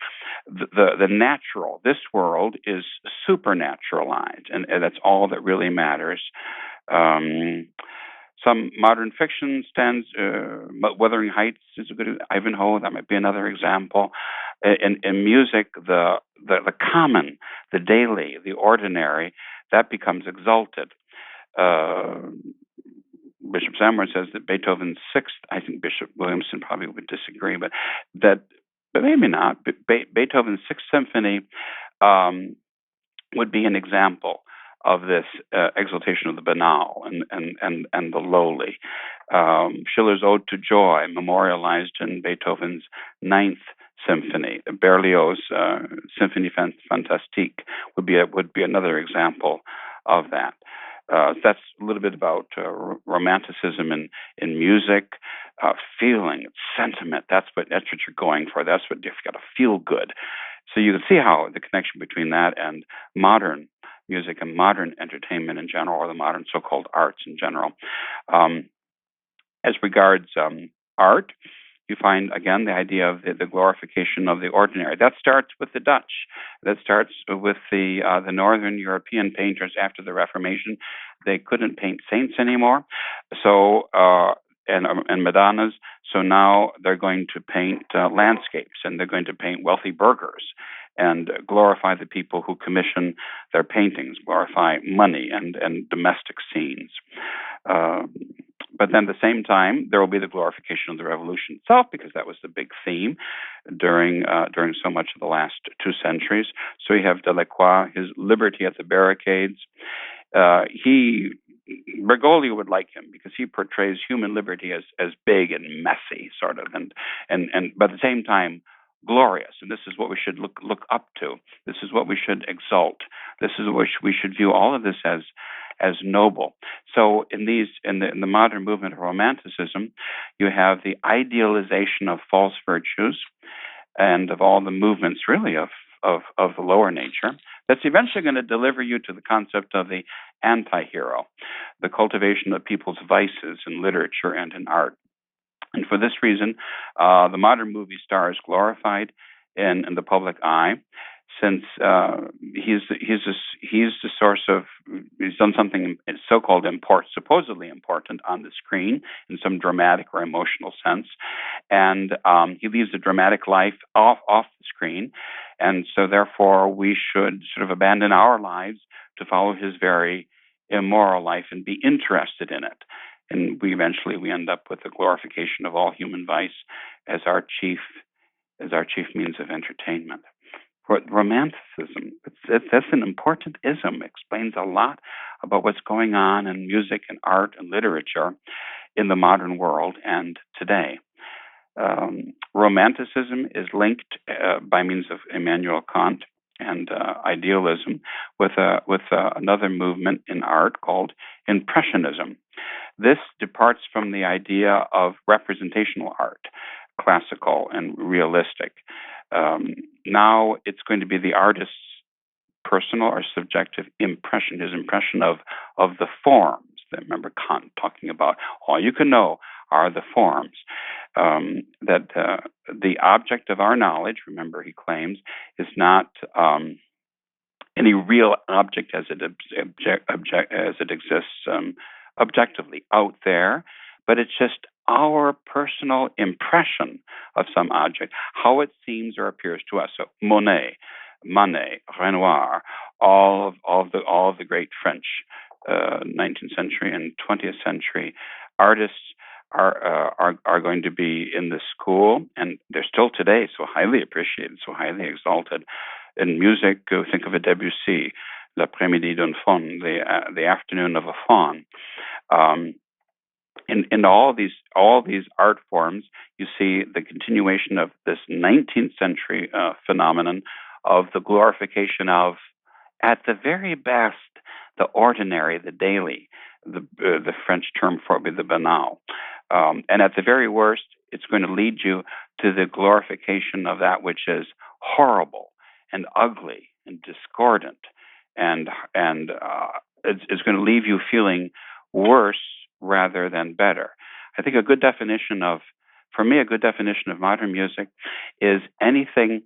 The natural, this world, is supernaturalized, and that's all that really matters. Some modern fiction stands, Wuthering Heights is a good, Ivanhoe, that might be another example. In music, the common, the daily, the ordinary, that becomes exalted. Bishop Samwer says that Beethoven's sixth, I think Bishop Williamson probably would disagree, but maybe not. Beethoven's Sixth Symphony would be an example of this exaltation of the banal and the lowly. Schiller's Ode to Joy, memorialized in Beethoven's Ninth Symphony. Berlioz's Symphonie Fantastique would be another example of that. That's a little bit about Romanticism in music, feeling, sentiment. That's what you're going for. That's what you've got to feel good. So you can see how the connection between that and modern music and modern entertainment in general, or the modern so-called arts in general. As regards art, you find, again, the idea of the glorification of the ordinary. That starts with the Dutch. That starts with the Northern European painters after the Reformation. They couldn't paint saints anymore, so and Madonnas. So now they're going to paint landscapes, and they're going to paint wealthy burghers and glorify the people who commission their paintings, glorify money and domestic scenes. But then at the same time, there will be the glorification of the revolution itself, because that was the big theme during so much of the last 2 centuries. So you have Delacroix, his Liberty at the Barricades. Bergoglio would like him because he portrays human liberty as big and messy, sort of, and but at the same time glorious. And this is what we should look up to. This is what we should exalt. This is what we should view all of this as noble. So in the modern movement of Romanticism, you have the idealization of false virtues and of all the movements, really, of the lower nature, that's eventually going to deliver you to the concept of the anti-hero, the cultivation of people's vices in literature and in art. And for this reason, the modern movie star is glorified in the public eye, since he's the source of, he's done something so-called supposedly important on the screen in some dramatic or emotional sense, and he leads a dramatic life off the screen, and so therefore we should sort of abandon our lives to follow his very immoral life and be interested in it. And we end up with the glorification of all human vice as our chief means of entertainment. Romanticism, that's an important ism. It explains a lot about what's going on in music and art and literature in the modern world and today. Romanticism is linked by means of Immanuel Kant and idealism with another movement in art called Impressionism. This departs from the idea of representational art, classical and realistic. Now it's going to be the artist's personal or subjective impression, his impression of the forms. Remember Kant talking about all you can know are the forms. That the object of our knowledge, remember he claims, is not any real object as it exists objectively out there, but it's just our personal impression of some object, how it seems or appears to us. So Monet, Manet, Renoir, all of the great French 19th century and 20th century artists are going to be in the school, and they're still today so highly appreciated, so highly exalted. In music, think of a Debussy, L'après-midi d'un faune, the afternoon of a faun. In all these art forms, you see the continuation of this 19th century phenomenon of the glorification of, at the very best, the ordinary, the daily. The French term for it would be the banal. And at the very worst, it's going to lead you to the glorification of that which is horrible and ugly and discordant, and it's going to leave you feeling worse rather than better. I think a good definition of modern music is anything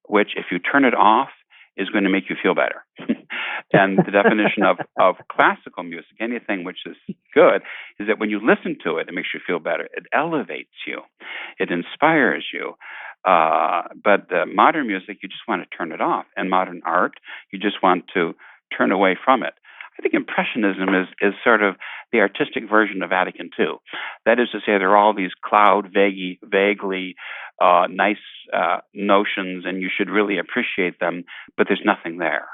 which, if you turn it off, is going to make you feel better. And the definition of classical music, anything which is good, is that when you listen to it, it makes you feel better. It elevates you. It inspires you. But modern music, you just want to turn it off. And modern art, you just want to turn away from it. I think Impressionism is sort of the artistic version of Vatican II. That is to say, there are all these vaguely nice notions, and you should really appreciate them, but there's nothing there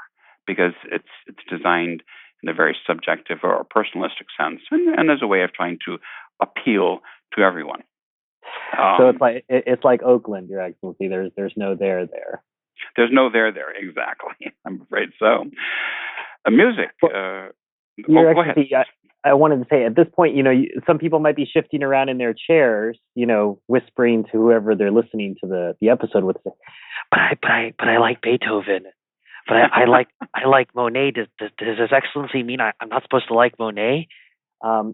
because it's designed in a very subjective or personalistic sense, and as a way of trying to appeal to everyone. So it's like Oakland, Your Excellency. There's no there there. There's no there there, exactly. I'm afraid so. Music. Your Excellency, I wanted to say at this point, some people might be shifting around in their chairs, whispering to whoever they're listening to the episode with, but I like Beethoven, but I like Monet. Does His Excellency mean I'm not supposed to like Monet?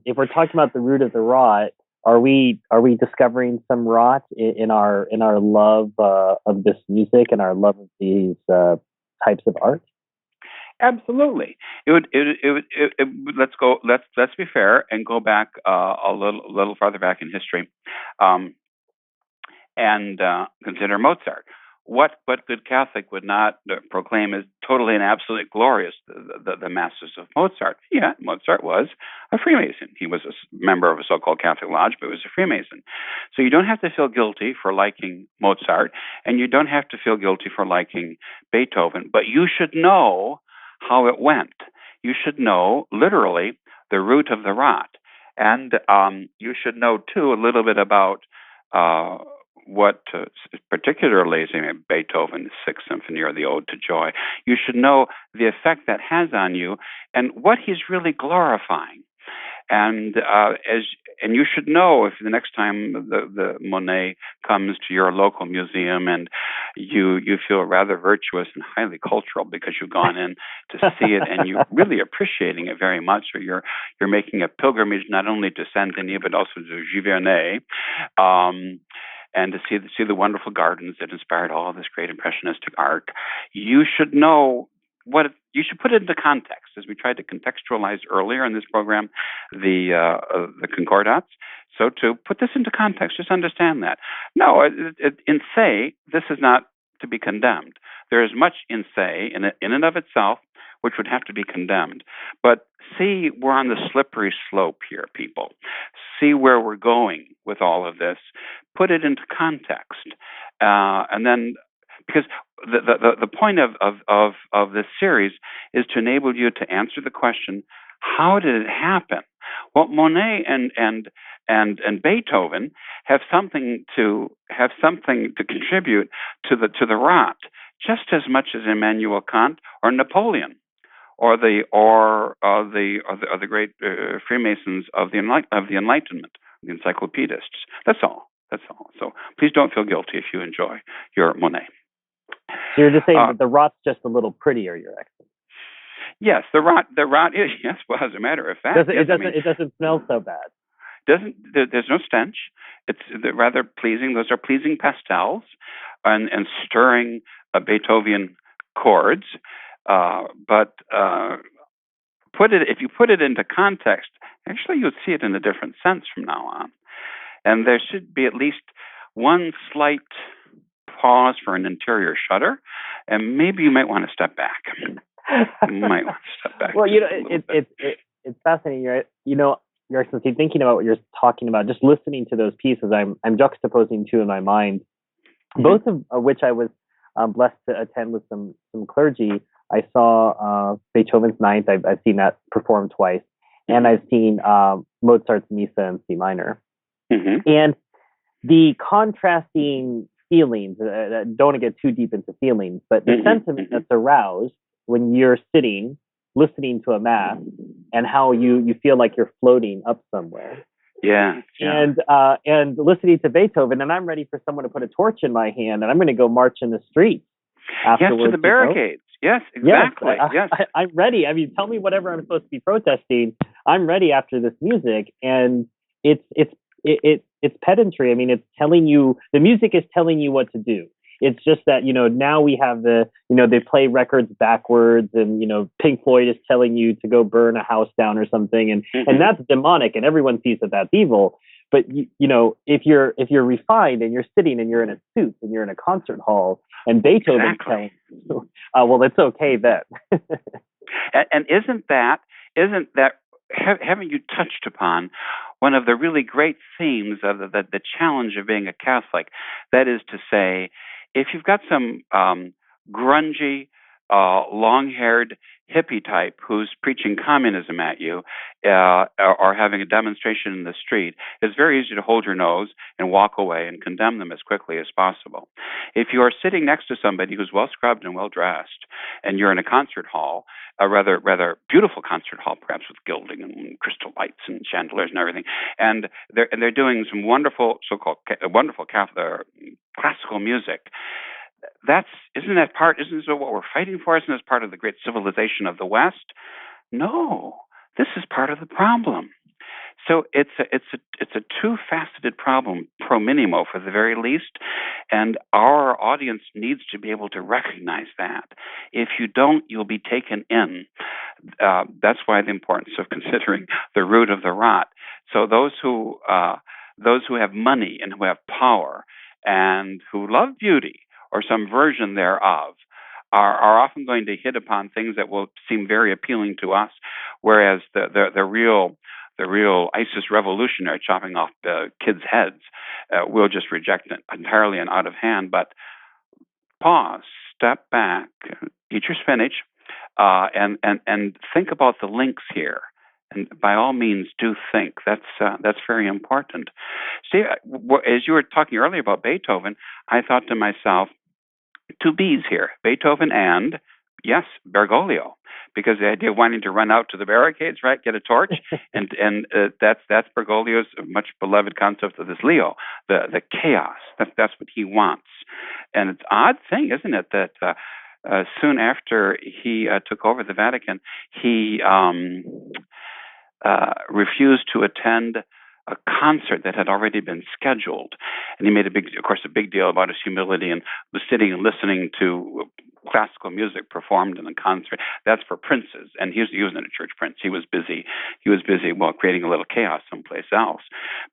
If we're talking about the root of the rot, are we discovering some rot in our love of this music and our love of these types of art? Absolutely. Let's be fair and go back a little farther back in history, and consider Mozart. What good Catholic would not proclaim as totally and absolutely glorious the masters of Mozart? Yeah, Mozart was a Freemason. He was a member of a so-called Catholic lodge, but he was a Freemason. So you don't have to feel guilty for liking Mozart, and you don't have to feel guilty for liking Beethoven, but you should know how it went. You should know, literally, the root of the rot. And you should know, too, a little bit about what, particularly Beethoven's Sixth Symphony or the Ode to Joy. You should know the effect that has on you and what he's really glorifying. And you should know, if the next time the Monet comes to your local museum and you feel rather virtuous and highly cultural because you've gone in to see it and you're really appreciating it very much, or you're making a pilgrimage not only to Saint-Denis but also to Giverny, and to see the wonderful gardens that inspired all of this great impressionistic art, you should know you should put it into context, as we tried to contextualize earlier in this program, the Concordats. So to put this into context, just understand that. No, in se, this is not to be condemned. There is much in se, in and of itself, which would have to be condemned. But see, we're on the slippery slope here, people. See where we're going with all of this. Put it into context, and then, because the point of this series is to enable you to answer the question: how did it happen? Well, Monet and Beethoven have something to contribute to the rot, just as much as Immanuel Kant or Napoleon, or the great Freemasons of the Enlightenment, the encyclopedists. That's all. So please don't feel guilty if you enjoy your Monet. So you're just saying that the rot's just a little prettier, Your Excellency. Yes, the rot is, yes. Well, as a matter of fact, it doesn't smell so bad. There's no stench. It's rather pleasing. Those are pleasing pastels and stirring Beethoven chords. But if you put it into context, actually you'll see it in a different sense from now on. and there should be at least one slight pause for an interior shudder, and maybe you might want to step back. Well, it's fascinating, right? Your Excellency, thinking about what you're talking about, just listening to those pieces, I'm juxtaposing two in my mind, both of which I was blessed to attend with some clergy. I saw Beethoven's Ninth. I've seen that performed twice, and I've seen Mozart's Missa in C minor. And the contrasting feelings, don't want to get too deep into feelings, but the sentiment that's aroused when you're sitting listening to a mass, and how you feel like you're floating up somewhere. Yeah. And listening to Beethoven, and I'm ready for someone to put a torch in my hand, and I'm going to go march in the streets afterwards. Yes, to the barricades. Yes, exactly. Yes, I'm ready. I mean, tell me whatever I'm supposed to be protesting. I'm ready after this music, and it's pedantry. I mean, it's telling you, the music is telling you what to do. It's just that, now we have they play records backwards, and, Pink Floyd is telling you to go burn a house down or something. And that's demonic, and everyone sees that that's evil. But, if you're refined and you're sitting and you're in a suit and you're in a concert hall and Beethoven's telling you, well, it's okay then. And isn't that, haven't you touched upon one of the really great themes of the challenge of being a Catholic? That is to say, if you've got some grungy, long-haired hippie type who's preaching communism at you, or having a demonstration in the street, it's very easy to hold your nose and walk away and condemn them as quickly as possible. If you are sitting next to somebody who's well scrubbed and well dressed, and you're in a concert hall, a rather beautiful concert hall, perhaps with gilding and crystal lights and chandeliers and everything, and they're doing some wonderful Catholic classical music. Isn't this what we're fighting for? Isn't this part of the great civilization of the West? No, this is part of the problem. So it's a two-faceted problem, pro minimo, for the very least, and our audience needs to be able to recognize that. If you don't, you'll be taken in. That's why the importance of considering the root of the rot. So those who have money and who have power and who love beauty, or some version thereof, are often going to hit upon things that will seem very appealing to us, whereas the real ISIS revolutionary chopping off kids' heads will just reject it entirely and out of hand. But pause, step back, eat your spinach, and think about the links here. And by all means, do think. That's very important. See, as you were talking earlier about Beethoven, I thought to myself, two B's here: Beethoven and, yes, Bergoglio, because the idea of wanting to run out to the barricades, right, get a torch, and that's Bergoglio's much beloved concept of this Leo, the chaos. That's what he wants, and it's an odd thing, isn't it, that soon after he took over the Vatican, he refused to attend a concert that had already been scheduled, and he made a big deal about his humility and was sitting and listening to classical music performed in a concert. That's for princes, and he wasn't a church prince. He was busy, creating a little chaos someplace else.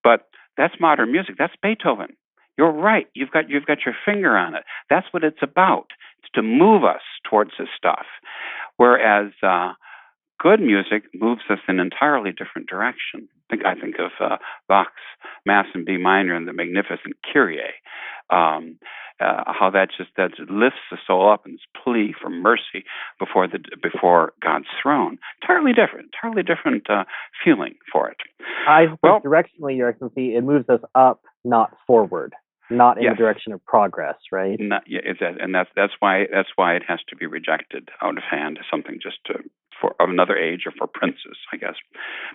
But that's modern music. That's Beethoven. You're right. You've got your finger on it. That's what it's about. It's to move us towards this stuff. Whereas good music moves us in an entirely different direction. I think of Bach's Mass in B minor and the magnificent Kyrie, how that lifts the soul up in this plea for mercy before God's throne. Entirely different feeling for it. I think directionally, Your Excellency, it moves us up, not forward, not in the direction of progress, right? And that's why it has to be rejected out of hand as something just of another age or for princes, I guess.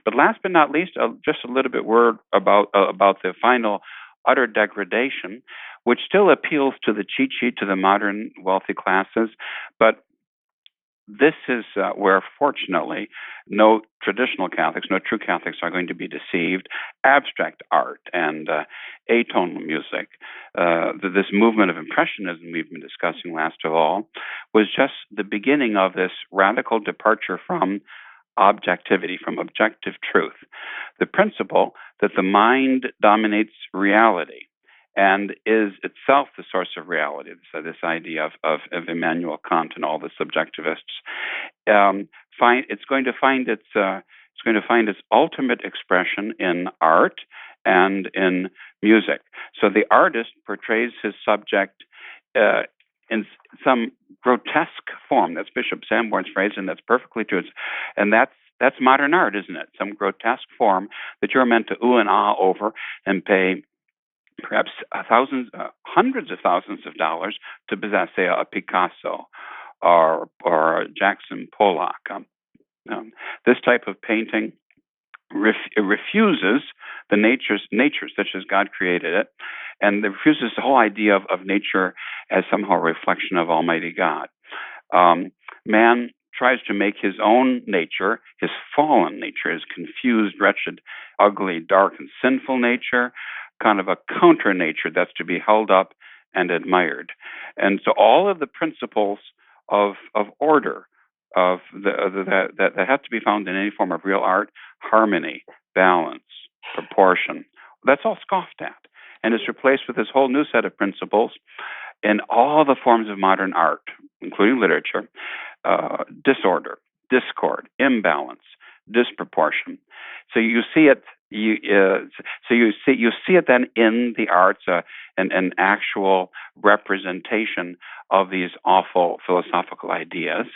But last but not least, just a little bit word about the final utter degradation, which still appeals to the cheat sheet, to the modern wealthy classes, but this is where, fortunately, no traditional Catholics, no true Catholics are going to be deceived. Abstract art and atonal music, this movement of Impressionism we've been discussing last of all, was just the beginning of this radical departure from objectivity, from objective truth. The principle that the mind dominates reality and is itself the source of reality. So this idea of Immanuel Kant and all the subjectivists. It's going to find its ultimate expression in art and in music. So the artist portrays his subject in some grotesque form. That's Bishop Sanborn's phrase, and that's perfectly true. And that's modern art, isn't it? Some grotesque form that you're meant to ooh and ah over and pay perhaps hundreds of thousands of dollars to possess, say, a Picasso or a Jackson Pollock. This type of painting refuses the nature such as God created it, and it refuses the whole idea of nature as somehow a reflection of Almighty God. Man tries to make his own nature, his fallen nature, his confused, wretched, ugly, dark, and sinful nature, kind of a counter nature that's to be held up and admired. And so all of the principles of order, that have to be found in any form of real art, harmony, balance, proportion, that's all scoffed at and is replaced with this whole new set of principles in all the forms of modern art, including literature: disorder, discord, imbalance, disproportion. So you see it. You see it then in the arts, an actual representation of these awful philosophical ideas,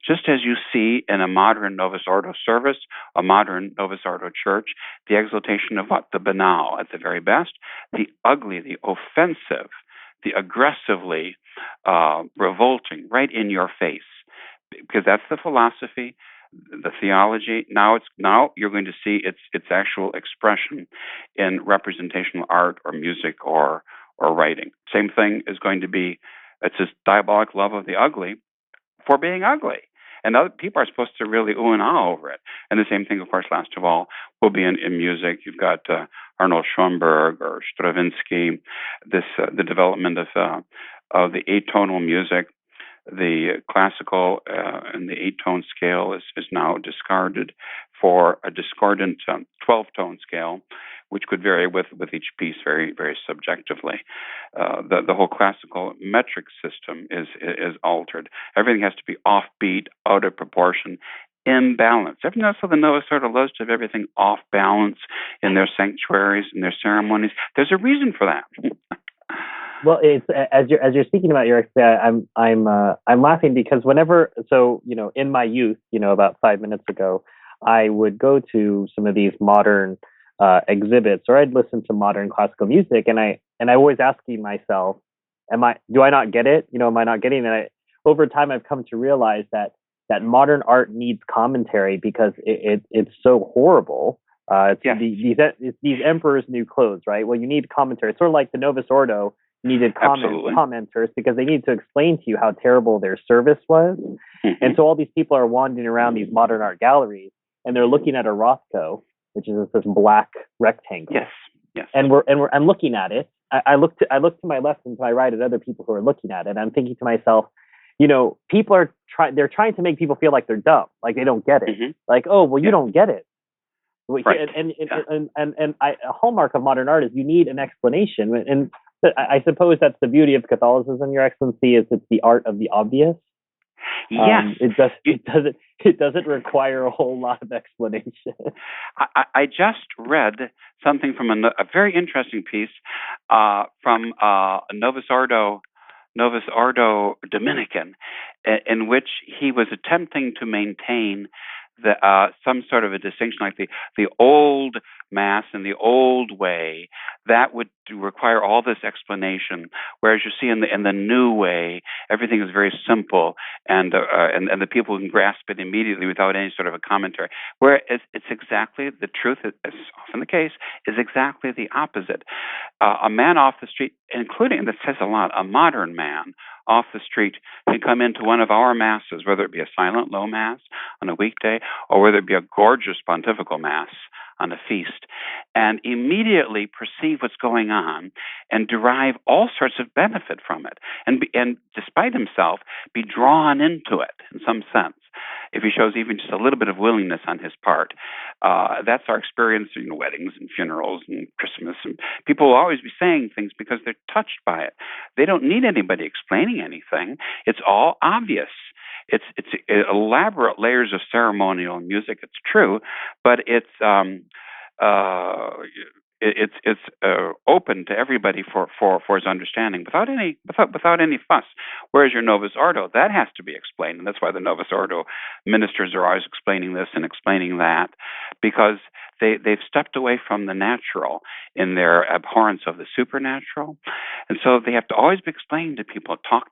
just as you see in a modern Novus Ordo service, a modern Novus Ordo church, the exaltation of what? The banal at the very best, the ugly, the offensive, the aggressively revolting, right in your face, because that's the philosophy, the theology. Now you're going to see its actual expression in representational art or music or writing. Same thing is going to be, it's this diabolic love of the ugly for being ugly. And other people are supposed to really ooh and ah over it. And the same thing, of course, last of all, will be in music. You've got Arnold Schoenberg or Stravinsky, the development of the eight-tonal music. The classical and the eight-tone scale is now discarded for a discordant 12-tone scale, which could vary with each piece very, very subjectively. The whole classical metric system is altered. Everything has to be offbeat, out of proportion, imbalance. Everything else of the Novus Ordo loves to have everything off balance in their sanctuaries and their ceremonies. There's a reason for that. Well, it's as you're speaking about your I'm laughing because in my youth, about 5 minutes ago, I would go to some of these modern exhibits, or I'd listen to modern classical music, and I always asking myself, do I not get it? Am I not getting it? Over time, I've come to realize that modern art needs commentary because it's so horrible. These emperors' new clothes, right? Well, you need commentary. It's sort of like the Novus Ordo needed commenters because they needed to explain to you how terrible their service was. Mm-hmm. And so all these people are wandering around these modern art galleries and they're looking at a Rothko, which is this black rectangle. Yes. And I'm looking at it. I look to my left and to my right at other people who are looking at it. And I'm thinking to myself, people are trying to make people feel like they're dumb, like they don't get it. Mm-hmm. Like, oh, well, you don't get it. Right. And a hallmark of modern art is you need an explanation. And I suppose that's the beauty of Catholicism, Your Excellency, is it's the art of the obvious. Yes, it doesn't require a whole lot of explanation. I just read something from a very interesting piece from Novus Ordo Dominican, in which he was attempting to maintain some sort of a distinction, like the old Mass and the old way, that would require all this explanation. Whereas you see in the new way, everything is very simple, and the people can grasp it immediately without any sort of a commentary. Whereas it's exactly the truth, as often the case, is exactly the opposite. A man off the street, including, and that says a lot, a modern man off the street can come into one of our masses, whether it be a silent low mass on a weekday or whether it be a gorgeous pontifical mass on a feast, and immediately perceive what's going on and derive all sorts of benefit from it, and despite himself, be drawn into it in some sense. if he shows even just a little bit of willingness on his part. That's our experience in weddings and funerals and Christmas. And people will always be saying things because they're touched by it. They don't need anybody explaining anything. It's all obvious. It's elaborate layers of ceremonial music. It's true, but it's open to everybody for his understanding without any fuss. Whereas your Novus Ordo, that has to be explained, and that's why the Novus Ordo ministers are always explaining this and explaining that, because they've stepped away from the natural in their abhorrence of the supernatural, and so they have to always be explaining to people, talk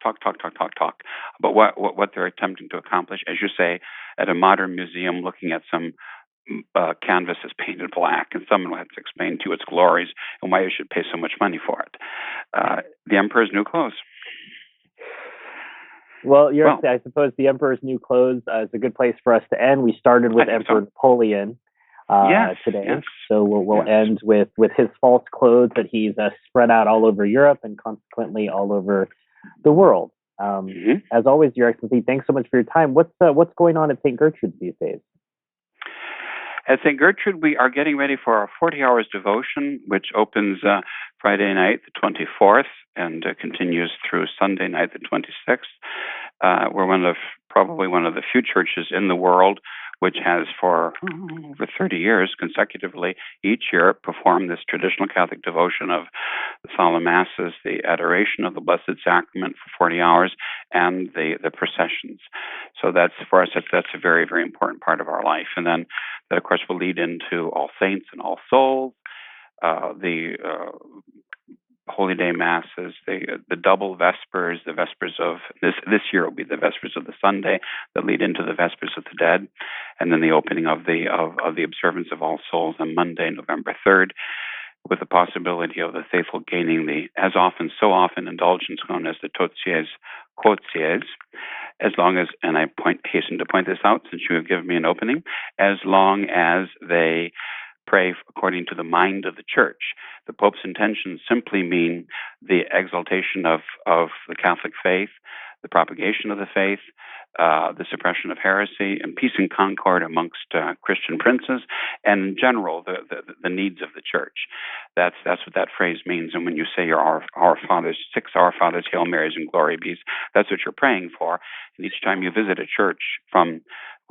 about what they're attempting to accomplish. As you say, at a modern museum, looking at some canvas is painted black, and someone will have to explain to you its glories and why you should pay so much money for it. The Emperor's New Clothes. Well, I suppose the Emperor's New Clothes is a good place for us to end. We started with Emperor Napoleon today, yes. So we'll end with his false clothes that he's spread out all over Europe and consequently all over the world. As always, Your Excellency, thanks so much for your time. What's going on at St. Gertrude's these days? At St. Gertrude, we are getting ready for our 40 hours devotion, which opens Friday night, the 24th, and continues through Sunday night, the 26th. We're probably one of the few churches in the world which has for over 30 years consecutively each year performed this traditional Catholic devotion of the solemn masses, the adoration of the Blessed Sacrament for 40 hours, and the processions. So that's, for us, that's a very, very important part of our life. And then that, of course, will lead into All Saints and All Souls, the Holy Day Masses, the double Vespers, the Vespers of this year will be the Vespers of the Sunday that lead into the Vespers of the Dead, and then the opening of the observance of All Souls on Monday, November 3rd, with the possibility of the faithful gaining the so often indulgence known as the toties quoties, as long as, and I hasten to point this out since you have given me an opening, as long as they pray according to the mind of the Church. The Pope's intentions simply mean the exaltation of the Catholic faith, the propagation of the faith, the suppression of heresy, and peace and concord amongst Christian princes, and in general, the needs of the Church. That's what that phrase means. And when you say your Our Fathers, 6 Our Fathers, Hail Marys, and Glory Bees, that's what you're praying for. And each time you visit a church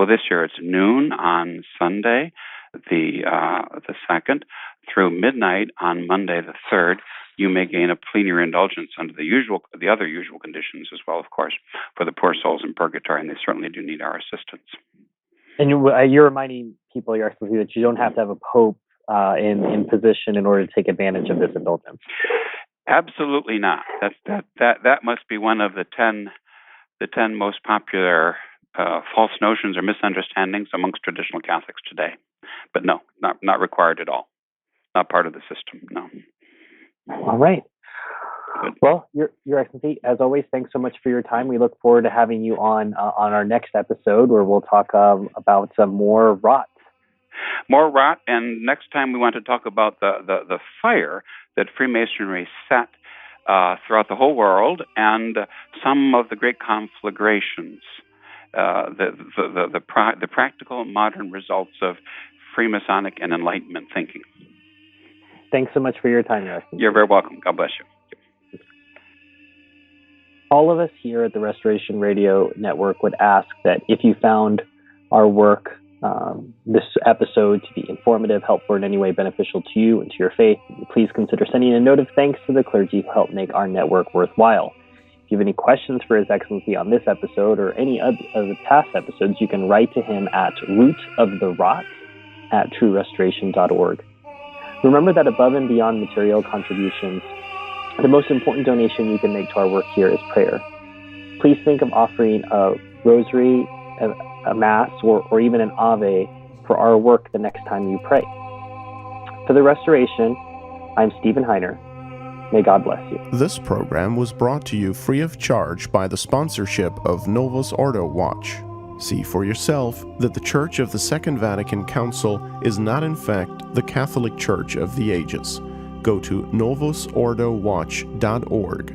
this year it's noon on Sunday, the 2nd, through midnight on Monday, the 3rd, you may gain a plenary indulgence under the other usual conditions as well, of course, for the poor souls in purgatory, and they certainly do need our assistance. And you're reminding people, Your Excellency, that you don't have to have a pope in position in order to take advantage of this indulgence. Absolutely not. That must be one of the 10 most popular false notions or misunderstandings amongst traditional Catholics today. But no, not required at all. Not part of the system, no. All right. Good. Well, Your Excellency, as always, thanks so much for your time. We look forward to having you on our next episode, where we'll talk about some more rot. More rot, and next time we want to talk about the fire that Freemasonry set throughout the whole world, and some of the great conflagrations, the practical modern results of Freemasonic and Enlightenment thinking. Thanks so much for your time, Your Excellency. You're very welcome. God bless you. All of us here at the Restoration Radio Network would ask that if you found our work, this episode, to be informative, helpful, in any way beneficial to you and to your faith, please consider sending a note of thanks to the clergy who help make our network worthwhile. If you have any questions for His Excellency on this episode or any of the past episodes, you can write to him at rootoftherot@truerestoration.org. Remember that above and beyond material contributions, the most important donation you can make to our work here is prayer. Please think of offering a rosary, a mass, or even an Ave for our work the next time you pray. For the Restoration, I'm Stephen Heiner. May God bless you. This program was brought to you free of charge by the sponsorship of Novus Ordo Watch. See for yourself that the Church of the Second Vatican Council is not in fact the Catholic Church of the ages. Go to novusordowatch.org.